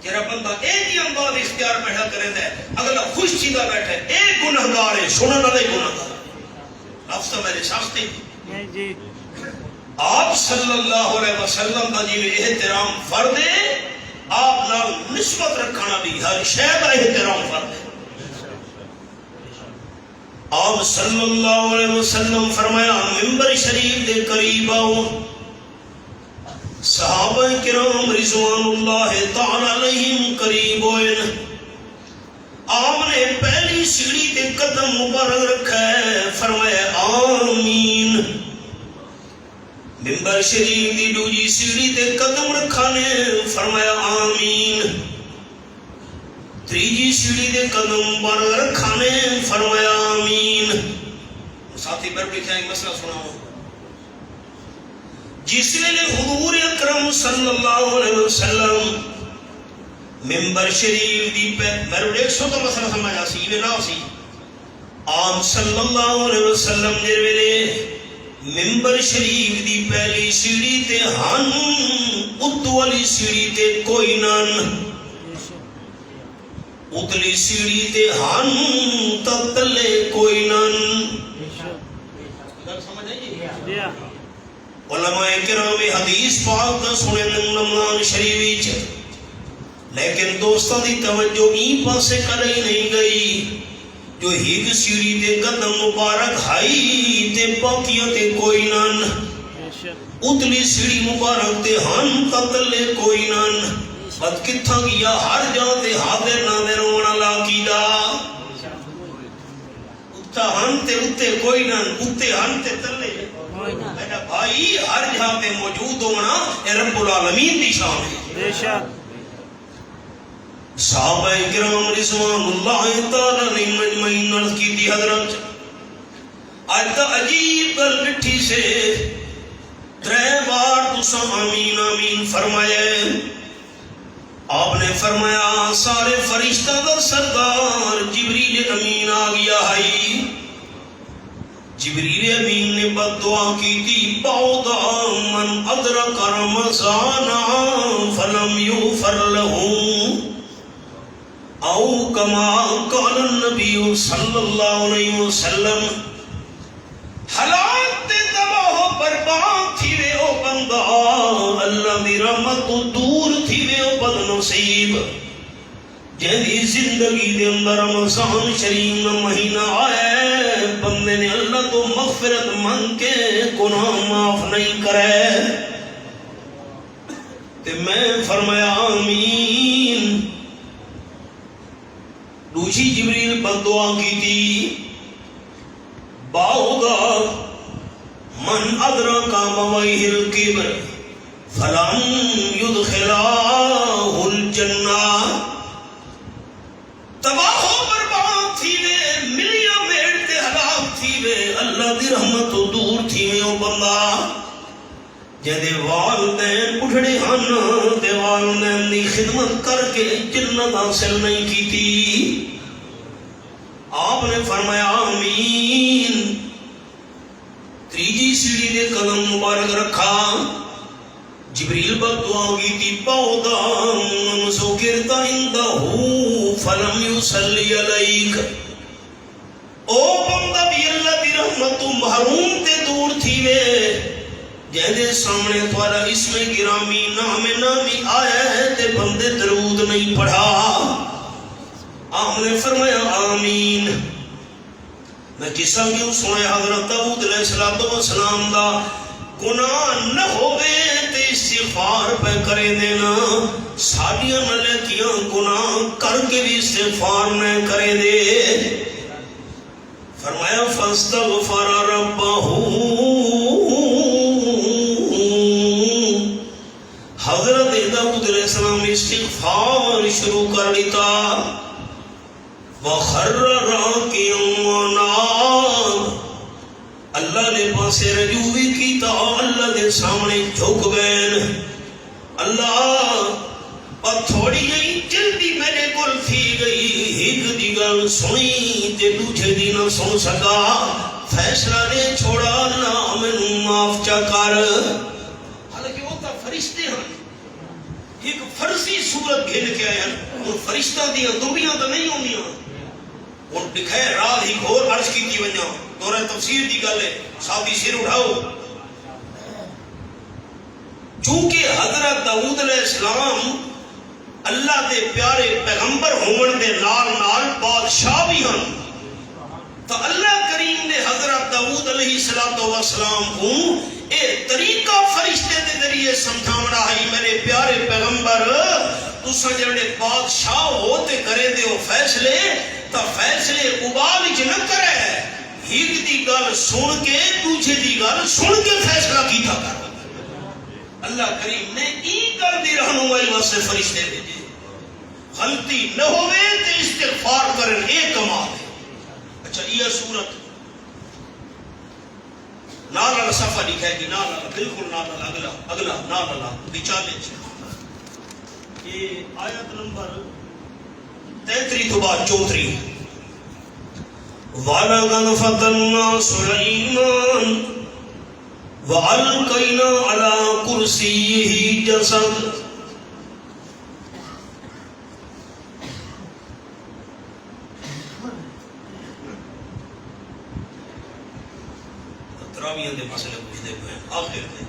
جرا بندہ ایک ہی انداز اختیار بیٹھا کرے دے اگلا خوش چیزا بیٹھے ایک گناہگار ہے سنن والے گناہگار لفظ میرے سامنے جی آپ صلی اللہ علیہ وسلم کا جی احترام فرد ہے آپ نال نسبت رکھنا بھی ہر شے کا احترام فرد ہے۔ آپ صلی اللہ علیہ وسلم فرمایا ممبر شریف دے قریب آؤ صحابہ کرام رضوان اللہ تعالی علیہم قریب ہوئے، آپ نے پہلی سیڑھی تے قدم مبارک رکھا ہے، فرمایا آمین۔ ممبر شریف دی دوجی سیڑھی تے قدم رکھا نے، فرمایا آمین۔ تیجی سیڑھی تے قدم مبارک رکھا نے، فرمایا آمین۔ ساتھی پر لکھا ایک مسئلہ سناؤ۔ جس ویلے حضور اکرم صلی اللہ علیہ وسلم ممبر شریف دی پہ میرے ایک سو تو مسئلہ سمجھا سی یہ نہ سی، آپ صلی اللہ علیہ وسلم جے ویلے ممبر شریف دی پہلی سیڑھی تے ہن، اتو والی سیڑھی تے کوئی نان، اتلی سیڑھی تے ہن تتلے کوئی نان۔ سمجھ آئیے؟ علماء کرام حدیث پاک دا سنے رمضان شریف، لیکن دوستاں دی توجہ این پاسے کدی نہیں گئی جو ہیک سیڑھی تے قدم مبارک ہائی تے باقیاں تے کوئی نان، اتلی سیڑھی مبارک تے ہن تتلے کوئی نان۔ بد کتھا گیا ہر جان تے حاضر ناظر ہونا لاقیدہ، اتا ہن تے اتے کوئی نان، اتے ہن تے تلے میرا بھائی، ہر جہاں پہ موجود ہونا اے رب العالمین دی شان ہے۔ بے شک صحابہ کرام رضوان اللہ تعالی علیہم اجمعین عرض کی تھی حضرت آج تا عجیب گل ڈٹھی سے ترے بار تساں آمین آمین فرمائے۔ آپ نے فرمایا سارے فرشتہ دا سردار جبریل امین آ گیا ہے۔ جبریل امین نے بد دعا کی تھی بعدا من ادرک رمضان فلم یغفر له، او کما قال النبی صلی اللہ علیہ وسلم، حالات تے تباہ و برباد تھی وے او بندہ، اللہ دی رحمت تو دور تھی وے او بد نصیب جہدی زندگی دے اندر رمضان شریف مہینہ آئے، بندے نے اللہ تو مغفرت مانگ کے گناہ معاف نہیں کرے۔ تے میں فرمایا آمین۔ دوسری جبریل پر دعا کی تھی باؤدا من ادرک مویہ الکبر فلن یدخلہ الجنہ، تباہ و برباد تھی وے ملیاں میڑ تے ہلاک تھی وے، اللہ دی رحمت تو دور تھی وے او بندہ جہدے والدین بڑھڑے ہن تے والدین دی خدمت کر کے جنت حاصل نہیں کی تھی۔ آپ نے فرمایا آمین۔ تیجی سیڑھی دے قدم مبارک رکھا، جبریل بد دعا کی تھی بعدا من ذکرت عندہ فلم یصلی علیک، او بندہ بھی اللہ دی رحمت تو محروم تے دور تھی وے جہدے سامنے تھوڑا اسم گرامی نام نامی آیا ہے تے بندے درود نہیں پڑھا۔ آپ نے فرمایا آمین۔ میں قصہ کیوں سنے حضرت داؤد علیہ السلام دا، گناہ نہ ہوئے تے استغفار پہ کرے دینا، ساڑیاں نہ لیتیاں گناہ کر کے بھی استغفار نہ کرے دے۔ فرمایا فاستغفر ربہ، حضرت داؤد علیہ السلام استغفار شروع کر دیتا، وَخَرَّ رَاكِعًا وَنَابَ، اللہ نے پاسے رجوع بھی کیتا، اللہ دے سامنے جھک گئے۔ اللہ اور تھوڑی ہی جلدی میرے کول تھی گئی، ایک دی گل سنی تے دوجھے دی نہ سن سکا، فیصلہ نے چھوڑا اللہ مینوں معاف چا کر۔ حالانکہ وہ تا فرشتے ہیں، ایک فرضی صورت گھن کے آئے ہیں، اور فرشتہ دیاں دنیا تو نہیں ہوندیاں، اور دکھائے رات ہی گھور عرض کی تھی ونجا دورہ تفسیر دی گل ہے، ساتھی سر اٹھاؤ۔ چونکہ حضرت داؤد علیہ السلام اللہ دے پیارے پیغمبر ہون دے نال نال بادشاہ بھی ہیں، تو اللہ کریم نے حضرت داؤد علیہ السلام کو اے طریقہ فرشتے دے ذریعے سمجھاونا ہے میرے پیارے پیغمبر تساں جڑے بادشاہ ہو تے کرے دیو فیصلے تا فیصلے ابال وچ نہ کرے ایک دی گل سن کے دوسری دی گل سن کے فیصلہ کیتا کر اللہ کریم نے ای کر دی رہنمائی واسطے فرشتے بھیجے غلطی نہ ہوئے تے استغفار کرن اے کمال ہے اچھا یہ صورت نالا صفحہ لکھا ہے کہ نالا بالکل نالا اگلا نالا بچالے یہ آیت نمبر 33 تو بعد 34 وَلَقَدْ فَتَنَّا سُلَيْمَانَ وَأَلْقَيْنَا عَلَى كُرْسِيِّهِ جَسَدًا تراویح دے مسئلے پوچھتے ہوئے آخر میں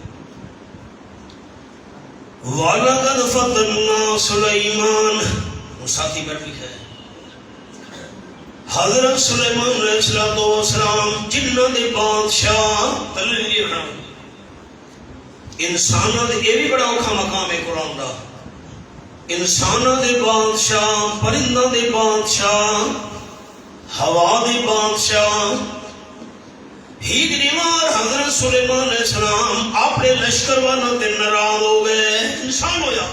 وَلَقَدْ فَتَنَّا سُلَيْمَانَ ساتھی پر لکھا ہے حضرت سلیمان علیہ السلام جنہ دے بادشاہ تللی رہا انسانہ دے یہ بھی بڑا اوکھا مقام ہے قرآن دا انسانہ دے بادشاہ پرندہ دے بادشاہ ہوا دے بادشاہ ہی گریوار حضرت سلیمان علیہ السلام اپنے لشکر والا تے ناراض ہو گئے انسان ہو جا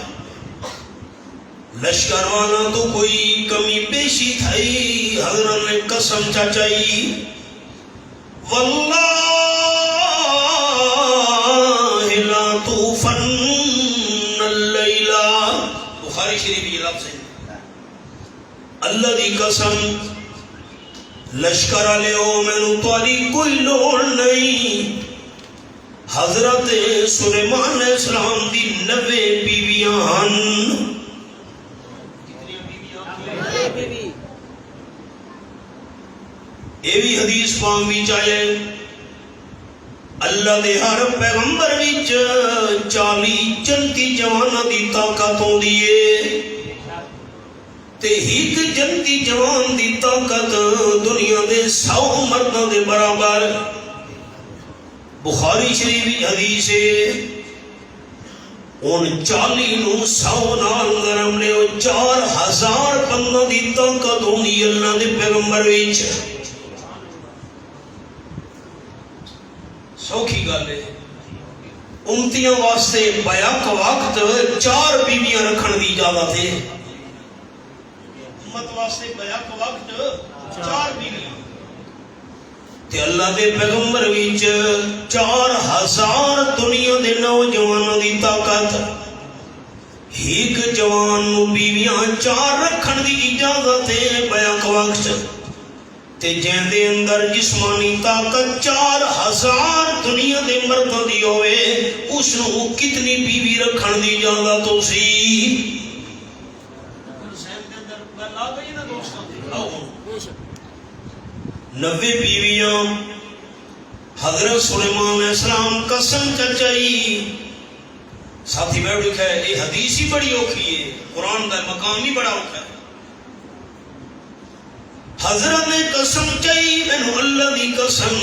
لشکر والا تو کوئی کمی پیشی تھائی حضرت نے قسم چاچائی واللہ لا توفن اللیلہ بخاری شریف یہ لفظ ہے اللہ دی قسم لشکر والے ہو میں نو تاری کوئی لوڑ نہیں حضرت سلیمان علیہ السلام دی 90 بیویاں ہن یہ بھی حدیث پاک وچ آئے اللہ دے ہر پیغمبر وچ 40 جنتی جواناں دی طاقت ہوندی ہے تے ایک جنتی جوان دی طاقت دنیا دے 100 مرداں دے برابر بخاری شریف وچ حدیث ہے ان 40 نو 100 نال گرم لے 4000 بندوں دی طاقت ہوندی اللہ دے پیغمبر وچ سوکھی گل ہے امتیاں واسطے بیک وقت 4 بیویاں رکھن دی اجازت ہے امت واسطے بیک وقت 4 بیویاں تے اللہ دے پیغمبر وچ 4000 دنیا دے نوجوانوں دی طاقت ایک جوان نو بیویاں 4 رکھن دی اجازت ہے بیک وقت تے جن دے اندر جسمانی طاقت 4000 دنیا دے مردوں دی ہوئے اس نو کتنی بیوی رکھن دی اجازت ہو سی 90 بیویاں حضرت سلیمان علیہ السلام قسم چچائی ساتھی بیٹھ لکھا ہے یہ حدیث ہی بڑی اوکھی ہے قرآن دا مقام ہی بڑا اوکھا ہے حضرت نے قسم چاہی مینو اللہ دی قسم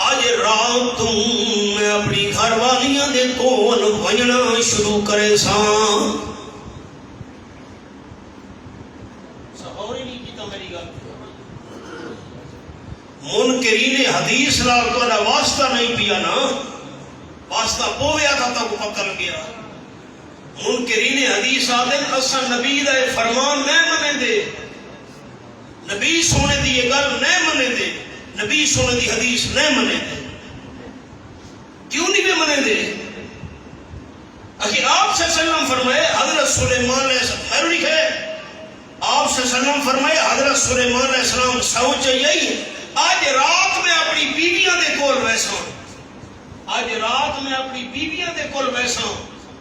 آج رات تو میں اپنی گھر والیاں دے کول وجنا شروع کرے ساں منکرین حدیث لال تو واسطہ نہیں پیا نا واسطہ پویا تھا تو پکڑ گیا منکرین حدیث آدھے اسا نبی دا فرمان نہ منے دے نبی سونے دی یہ گل نہ منے دے نبی سونے دی حدیث نہ منے دے کیوں نہیں بھی منے دے اکھر آپ سے سلام فرمائے حضرت سلیمان علیہ السلام لکھے آپ سے سلام فرمائے حضرت سلیمان علیہ السلام سوچ یہی آج رات میں اپنی بیویاں دے کول بیساں آج رات میں اپنی بیویاں دے کول بیساں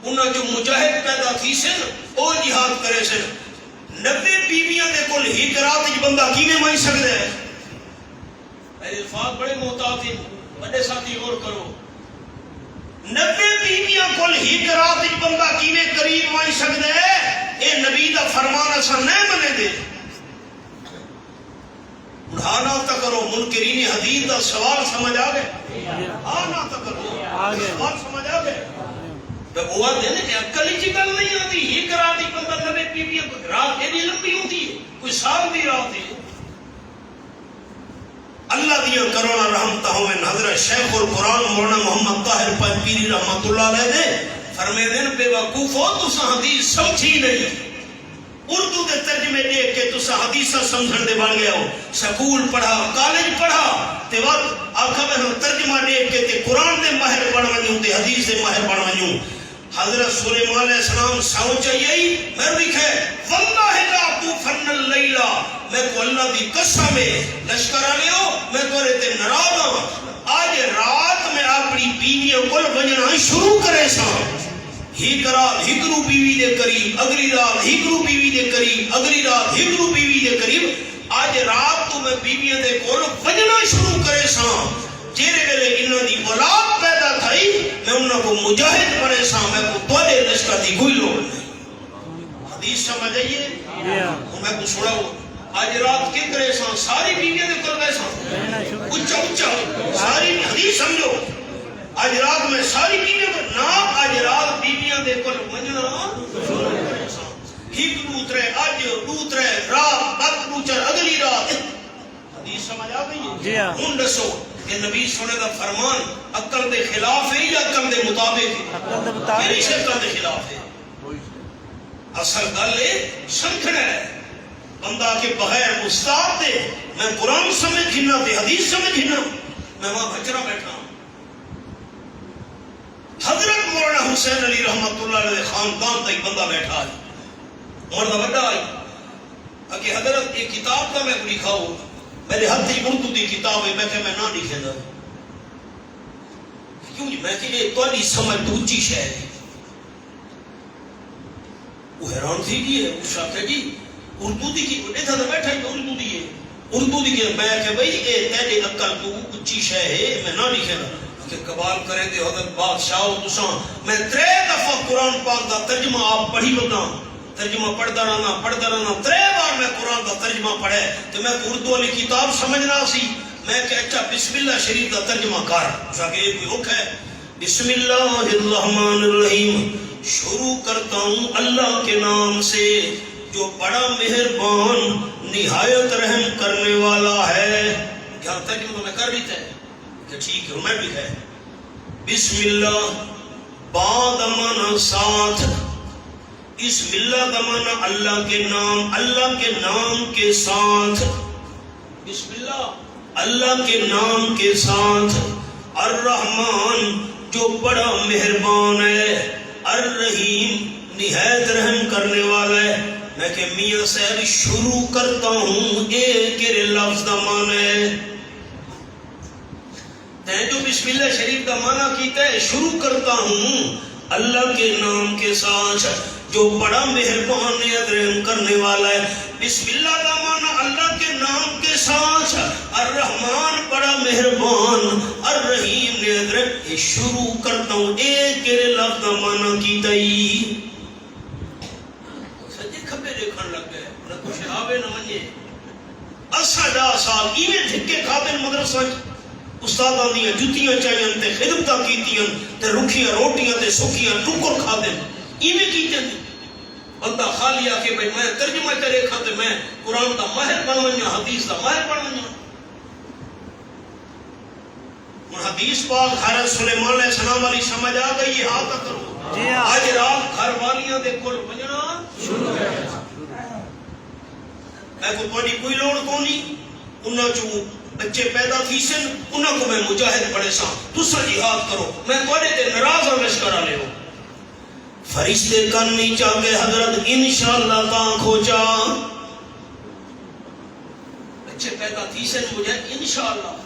انہاں جو مجاہد پیدا تھی سن او جہاد کرے سن 90 بیویاں دے کول ایک رات وچ بندہ کیویں مائی سکدا ہے میرے الفاظ بڑے محتاط ہیں بڑے ساتھی غور کرو 90 بیویاں کول ایک رات وچ بندہ کیویں قریب مائی سکدا ہے اے نبی دا فرمان اساں نہ منے دے اڑا نہ تا کرو منکرین حدیث دا سوال سمجھ آ گئے ہاں نہ تا کرو سوال سمجھ آ گئے تو وہ آتے ہیں کہ عقل ہی گل نہیں آتی یہ کرا دی بندہ نوے بیوی رات ایڈی لمبی ہوتی ہے کوئی سال بھی رات ہے اللہ دیا کرونا رحمتہ میں حضرت شیخ القرآن مولانا محمد طاہر پیری رحمت اللہ علیہ نے فرمے دن بے وقوف ہو تو حدیث سمجھی نہیں اردو کے ترجمے دیکھ کے تو حدیثہ سمجھن دے بن گیا ہو سکول پڑھا کالج پڑھا تے وقت آخا میں ہم ترجمہ دیکھ کے تے قرآن دے ماہر بن ونجوں تے حدیث دے ماہر بن ونجوں حضرت سلیمان علیہ السلام سوچ آئی میں لکھے واللہ لا توفن اللیلہ میں کو اللہ دی قسم ہے لشکر آلیو میں تو رہتے نراض ہوں آج رات میں اپنی بیویوں کو ونجنا شروع کرے سا ہی رات ہکرو بیوی دے قریب اگلی رات ہکرو بیوی دے قریب اگلی رات ہکرو بیوی دے قریب آج رات تو میں بیویوں دے کول ونجنا شروع کرے سا جیرے ویلے انہاں دی اولاد پیدا تھئی میں انہاں کو مجاہد بنے سا میں کو توڑے لشکر دی کوئی لوڑ نہیں حدیث سمجھ آئیے میں کو سناؤ آج رات کیا کرے سا ساری بیویوں دے کول گئے سا اچھا اچھا ساری حدیث سمجھو آج رات میں ساری بیویوں کو نا آج رات بیویوں دے کول ونجنا ہیک دوترے آج دوترے رات بات دوچر اگلی رات حدیث سمجھ آ گئی ہے ہن دسو کہ نبی سنے کا فرمان عقل دے خلاف ہے یا عقل دے مطابق ہے میری عقل دے خلاف ہے اصل گل ہے سمجھنا ہے بندہ کے بغیر استاد دے میں قرآن سمجھنا تے حدیث سمجھنا میں وہاں بچرا بیٹھا ہوں حضرت مولانا حسین علی رحمت اللہ علیہ خاندان تک بندہ بیٹھا ہے مرد بڑا ہے کہ حضرت ایک کتاب کا میں لکھا ہوں میرے ہاتھ ہی اردو دی کتاب ہے میں کہ میں نہ لکھے گا کیوں جی میں کہ یہ تواڈی سمجھ تو اونچی شے ہے وہ حیران تھی جی اس شاکہ جی اردو دی کی ایتھا تے بیٹھا ہی اردو دی ہے اردو دی کہ میں کہ بھئی اے تیری عقل تو اونچی شے ہے میں نہ لکھے گا کہ قبال کرے دے حضرت بادشاہ تساں میں 3 دفعہ قرآن پاک دا ترجمہ آپ پڑھی بتا ترجمہ پڑھتا رہنا 3 بار میں قرآن کا ترجمہ پڑھے تو میں اردو والی کتاب سمجھنا سی میں کہ اچھا بسم اللہ شریف کا ترجمہ کر کہ یہ کوئی حکم ہے بسم اللہ الرحمن الرحیم شروع کرتا ہوں اللہ کے نام سے جو بڑا مہربان نہایت رحم کرنے والا ہے کیا ترجمہ تو میں کر لیتا ہے کہ ٹھیک ہے میں بھی ہے بسم اللہ بعد امانا ساتھ بسم اللہ کا معنی اللہ کے نام کے ساتھ بسم اللہ کے نام کے ساتھ الرحمن جو بڑا مہربان ہے الرحیم نہایت رحم کرنے والا ہے میں کہ میاں صاحب شروع کرتا ہوں ایک لفظ کا معنی ہے تے جو بسم اللہ شریف کا معنی کیتا ہے شروع کرتا ہوں اللہ کے نام کے ساتھ جو بڑا مہربان رحم کرنے والا ہے بسم اللہ کا معنی اللہ کے نام کے ساتھ الرحمن بڑا مہربان الرحیم نے شروع کرتا ہوں ایک لفظ کا معنی کی تئی سجے کھبے دیکھن لگ گئے نہ کچھ آوے نہ منجے اسا جا سال ایویں دھکے کھاتے مدرسہ استاداں دیاں جُتیاں چاہیاں تے خدمتاں کیتیاں تے رکھیاں روٹیاں تے سکیاں ٹکر کھا دے ایویں کیتے بندہ خالی آ کے بھائی میں ترجمہ کرے کھاتے میں قرآن کا ماہر بن ونجا حدیث کا ماہر بن ونجا اور حدیث پاک حضرت سلیمان علیہ السلام والی سمجھ آ گئی ہے ہاں تک کرو آج رات گھر والیاں دے کول ونجنا شروع میں کو تواڈی کوئی لوڑ کونی انہاں چوں بچے پیدا تھی سن انہاں کو میں مجاہد پڑھے سا تساں جہاد کرو میں تواڈے تے ناراض ہوں لشکر والے ہو فرشتے کن نہیں چاہتے حضرت انشاءاللہ کان کھوچا بچے پیدا تھی سن مجھے انشاءاللہ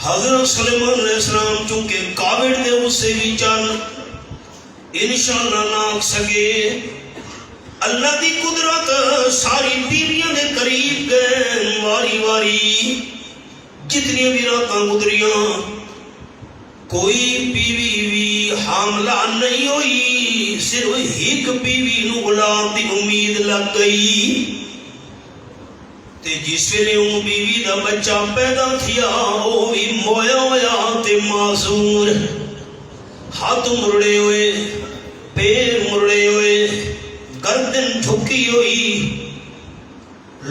حضرت سلیمان علیہ السلام چونکہ کاوڑ دے اس سے بھی چان انشاءاللہ ناک سکے اللہ دی قدرت ساری بیویاں دے قریب گئے واری واری جتنی بھی راتاں گزریاں کوئی بیوی بھی حاملہ نہیں ہوئی صرف ایک بیوی نو اولاد دی امید لگ گئی تے جس ویلے اون بیوی دا بچہ پیدا تھیا او بھی مویا ہویا تے معذور، ہاتھ مڑے ہوئے، پیر مڑے ہوئے، گردن جھکی ہوئی،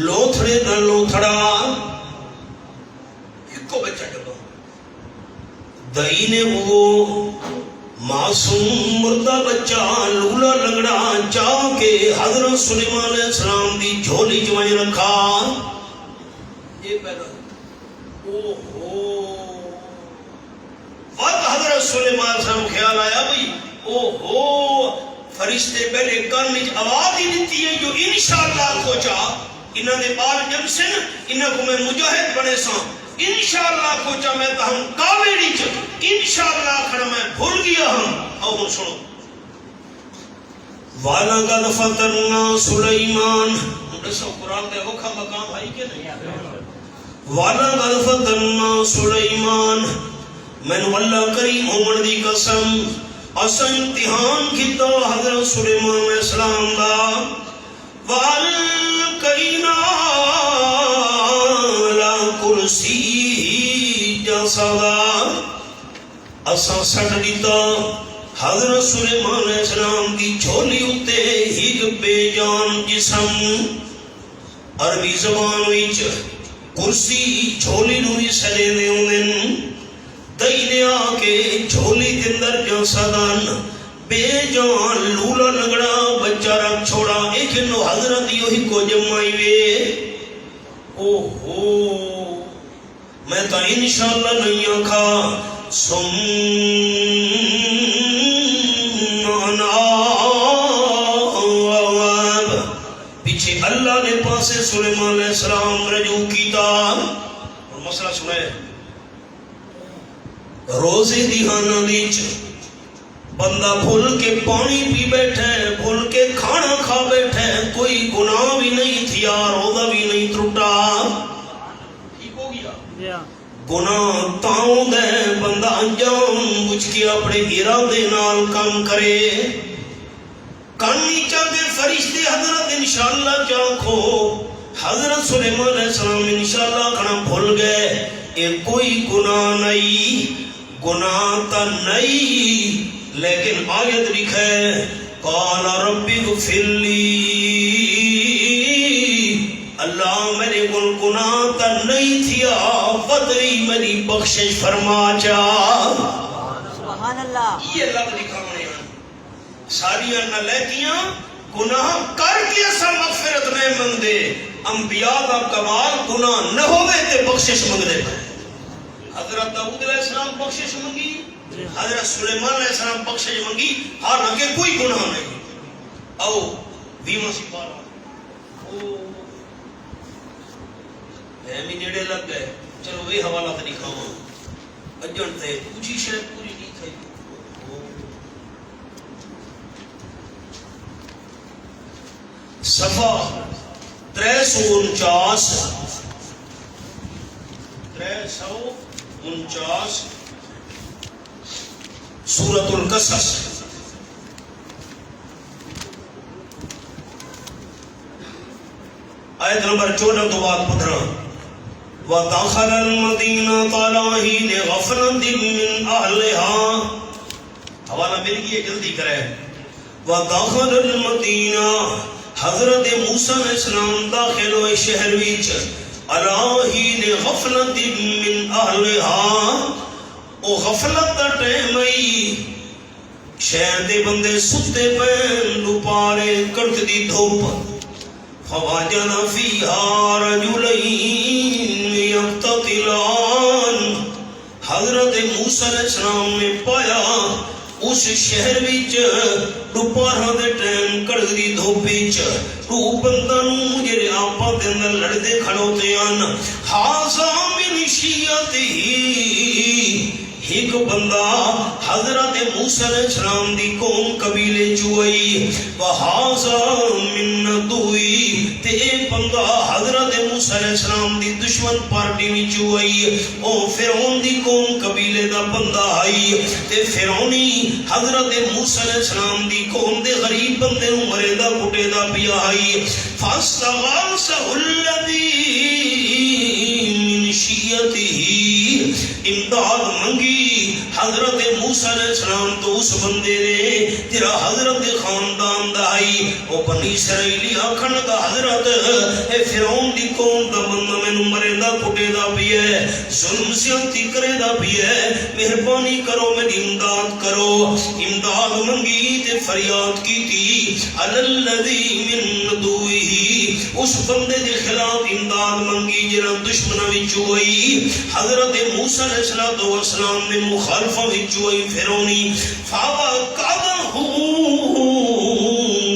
لوتھڑے نہ لوتھڑا، ایک کو بچہ ڈبا دائی نے وہ معصوم مردہ بچہ لولا لنگڑا چاہ کے حضرت سلیمان علیہ السلام دی جھولی چوائیں رکھا. یہ پیدا وقت حضرت سلیمان علیہ السلام خیال آیا بھئی فرشتے پہلے کانج آواز ہی دیتی ہے جو انشاءاللہ کھوچا انہاں دے بال جم سن انہاں کو میں مجاہد بنے ساں انشاءاللہ کھوچا میں تاہم کاویڑی چک انشاءاللہ کھڑا میں بھول گیا ہم. اور سنو وَلَقَدْ فَتَنَّا سُلَيْمَانَ سو قرآن دے وکھا مقام ہے کہ نہیں؟ وَلَقَدْ فَتَنَّا سُلَيْمَانَ میں واللہ کریم عمر دی قسم اسا امتحان کیتا حضرت سلیمان علیہ السلام دا. وَالْقَيْنَا عَلَى كُرْسِيِّهِ جَسَدًا اسا سٹ دیتا حضرت سلیمان علیہ السلام دی جھولی اتے ایک بے جان جسم. عربی زبان وچ کرسی جھولی نو بھی سجے دے ہوندن دئینے آ کے جھولی دے اندر جسدان بے جان لولا لگڑا بچہ رکھ چھوڑا ایک نو حضرت یہی کو جمائی وے. میں تا انشاءاللہ نہیں آکھا پیچھے اللہ نے پاسے سلیمان علیہ السلام رجوع کیتا. اور مسئلہ سنائے روزے دیہانا دیچ بندہ بھول کے پانی پی بیٹھے بھول کے کھانا کھا بیٹھے کوئی گناہ بھی نہیں تھیا روزہ بھی نہیں ٹوٹا ٹھیک ہو گیا. گناہ تاؤں دے بندہ انجام بجھ کے اپنے ارادے نال کام کرے کانی چاہتے فرشتے حضرت انشاءاللہ چاکھو حضرت سلیمان علیہ السلام انشاءاللہ کھنا بھول گئے یہ کوئی گناہ نہیں گناہ تا نہیں. لیکن آیت لکھے قال رب اغفر لی اللہ میرے گناہ تا نہیں تھیا فدری میری بخشش فرما جا. سبحان اللہ. یہ لفظ لکھا ہونے ہیں ساریاں نہ لیکیاں گناہ کر کے اسا مغفرت نہیں منگ دے. انبیاء کا کمال گناہ نہ ہوئے تے بخشش منگ دے. حضرت داؤد علیہ السلام بخشش منگی حضرت سلیمان علیہ السلام بخشش منگی حالانکہ کوئی گناہ نہیں. او بیمہ سپارہ ہمیں جڑے لگ گئے چلو وہی حوالہ تھا دکھاؤں اجن تھے کچھ ہی شاید پوری نہیں تھے. صفحہ 349 سورۃ القصص آیت نمبر 14 تو بعد 15 وَدَخَلَ الْمَدِينَةَ عَلَىٰ حِينِ غَفْلَةٍ مِّنْ أَهْلِهَا حوالہ مل گئی جلدی کرے. وَدَخَلَ الْمَدِينَةَ حضرت موسیٰ علیہ السلام داخل ہوئے شہر وچ عَلَىٰ حِينِ غَفْلَةٍ مِّنْ أَهْلِهَا او غفلت دا ٹائم آئی شہر دے بندے ستے پین دوپارے کڑک دی دھوپ. فوجد فیہا رجلین یقتتلان حضرت موسیٰ علیہ السلام نے پایا اس شہر وچ دوپہر دے ٹائم کڑک دی دھوپ وچ دو بندہ نو جڑے آپا دے اندر لڑدے کھڑوتے ہیں. ھذا من شیعتہ ایک بندہ حضرت موسیٰ علیہ السلام دی قوم قبیلے چوئی وحازا من دوئی تے ایک بندہ حضرت موسیٰ علیہ السلام دی دشمن پارٹی میں چوئی او فرعون دی قوم قبیلے دا بندہ آئی تے فرعونی حضرت موسیٰ علیہ السلام دی قوم دے غریب بندے نو مرے دا کٹے دا پیا آئی فاستغاثہ الذی من شیعتہ امداد منگی حضرت موسیٰ علیہ السلام تو اس بندے نے تیرا حضرت خاندان دائی او بنی اسرائیلی آکھن دا حضرت اے فرعون دی قوم دا بندہ میں نو مرے دا کٹے دا بھی ہے ظلم زیادتی کرے دا بھی ہے مہربانی کرو میری امداد کرو امداد منگی تے فریاد کی تھی الذی من دوئی اس بندے دے خلاف امداد منگی جنہ دشمنہ وچ ہوئی حضرت موسیٰ علیہ السلام نے مخالفہ وچوئی فرعونی فَوَقَدَهُ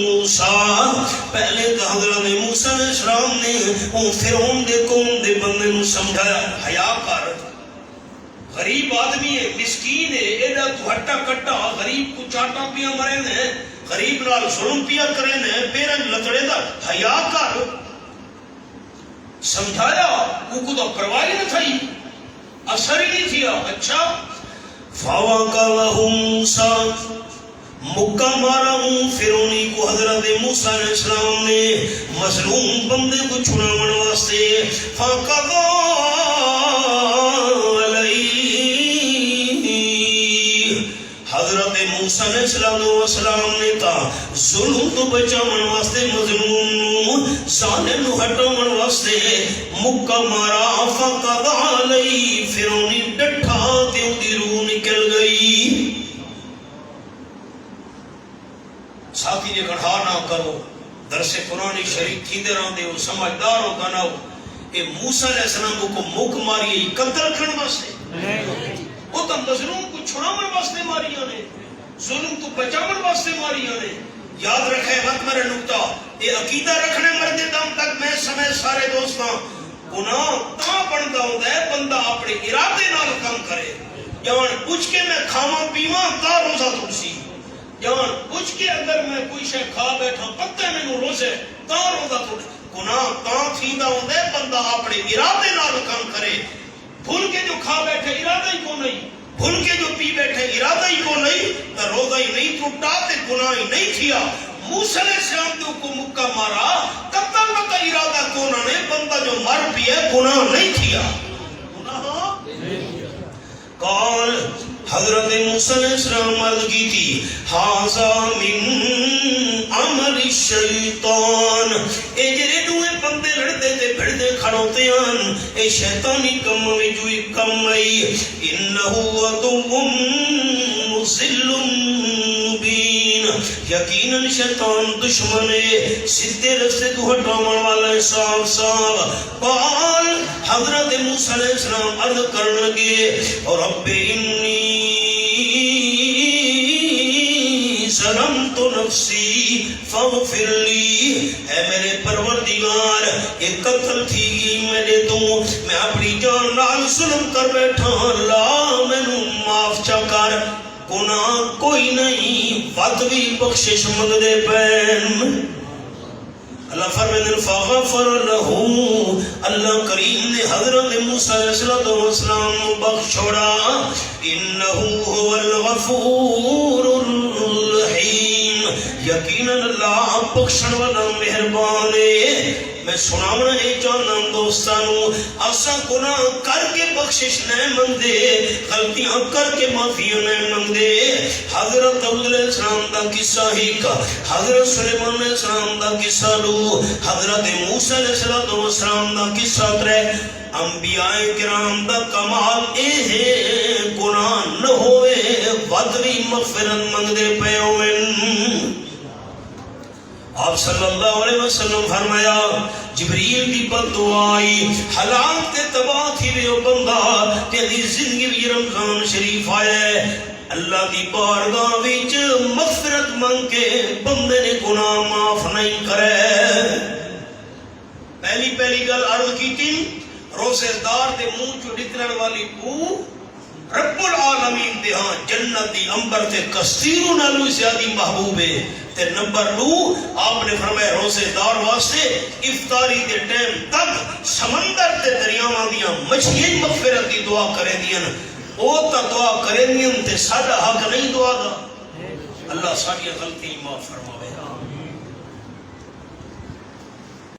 موسیٰ پہلے تو حضرت موسیٰ علیہ السلام نے ان فرعون دے قوم دے بندے نو سمجھایا حیا کر غریب آدمی ہے مسکین ہے ایڈا تو ہٹا کٹا غریب کو چاٹا پیا مرے نے غریب نال ظلم پیا کرے نے پیرن لتڑے دا حیا کر سمجھایا وہ کو تو پرواہی نہ تھئی اثر ہی نہیں تھیا اچھا فَوَقَوَهُ مُوسَىٰ مکہ مارا ہوں فرعونی کو حضرت موسیٰ علیہ السلام نے مظلوم بندے کو چھڑاون واسطے فَقَضَى عَلَيْهِ حضرت موسیٰ علیہ السلام نے تا ظلم تو بچاون واسطے مظلوم نو ظالم نو ہٹاون واسطے مکہ مارا فَقَضَى عَلَيْهِ فرعونی ڈٹھا تے ان دی روح نکل گئی ساتھی جے گھڑا نہ کرو درس قرآن شریف تھی دے رہاں دے وہ سمجھدار ہو گناو اے موسیٰ علیہ السلام کو موک ماری قتل کرن واسطے وہ تو مظلوم کو چھڑاون واسطے ماری نے ظلم تو بچاون واسطے ماری نے یاد رکھے مت میرے نکتہ اے عقیدہ رکھنے مردے دم تک میں سمجھ سارے دوستاں گناہ تاں بندا ہوندا ہے بندہ اپنے ارادے نال کام کرے جوان پوچھ کے میں کھاواں پیواں تا روزہ تڑسی جوان پوچھ کے اگر میں کوئی شے کھا بیٹھا پتہ مینوں روزے تا روزہ تڑ گناہ تاں تھیندا ہوندا ہے بندہ اپنے ارادے نال کام کرے بھول کے جو کھا بیٹھے ارادہ ہی کو نہیں بھول کے جو پی بیٹھے ارادہ ہی کو نہیں تا روزہ ہی نہیں ٹوٹا تے گناہ ہی نہیں تھیا موسیٰ علیہ السلام دے کو مکہ مارا قتل کا ارادہ کونا نے بندہ جو مر بھی ہے گناہ نہیں تھیا قال حضرت موسیٰ علیہ السلام عرض کی تھی حاضا من عمل الشیطان اے جرے دوئے بندے لڑتے تے بھڑتے کھڑوتے ہیں اے شیطانی کم میں جو ایک کم آئی انہو عدو مضل مبین یقیناً شیطان دشمن ہے سدھے رستے تو ہٹاون والا صاف صاف قال حضرت موسیٰ علیہ السلام عرض کرنے لگے رب انی ظلمت نفسی فاغفر لی اے میرے پروردگار ایک قتل تھی گی میرے تو میں اپنی جان نال ظلم کر بیٹھا اللہ میں نو معاف چا کر گناہ کوئی نہیں ودوی بخشش مند دے پین اللہ فرمائے فغفر لہو اللہ کریم نے حضرت موسیٰ علیہ السلام بخش چھوڑا انہو هو الغفور الرحیم یقیناً اللہ بخشن والا مہربان ہے میں سناونا ہے جانم دوستانو اسا گناہ کر کے بخشش نہیں مندے غلطیاں کر کے معافی نہیں مندے حضرت داؤد علیہ السلام دا قصہ ہی کا حضرت سلیمان علیہ السلام دا قصہ لو حضرت موسیٰ علیہ السلام دا قصہ کرے انبیاء کرام دا کمال اے ہے گناہ نہ ہوئے ودوی مغفرت مندے پہ ہوئے آپ صلی اللہ علیہ وسلم فرمایا جبریل دی بد دعائی حالات تے تباہ تھی وے بندہ تیری زندگی بھی رمضان شریف آئے اللہ دی بارگاہ وچ مغفرت مانگ کے بندے نے گناہ معاف نہیں کرے پہلی گل عرض کی تھی روزے دار دے منہ چوں نکلن والی بو رب العالمین دے ہاں جنت دی امبر تے کثیر نالو زیادی محبوب ہے تے نمبر 2 آپ نے فرمایا روزے دار واسطے افطاری دے ٹائم تک سمندر تے دریاواں دیاں مچھلیاں مغفرت دی دعا کریں دیاں او تا دعا کریں دیاں تے ساڈا حق نہیں دعا دا اللہ ساری غلطی معاف فرماوے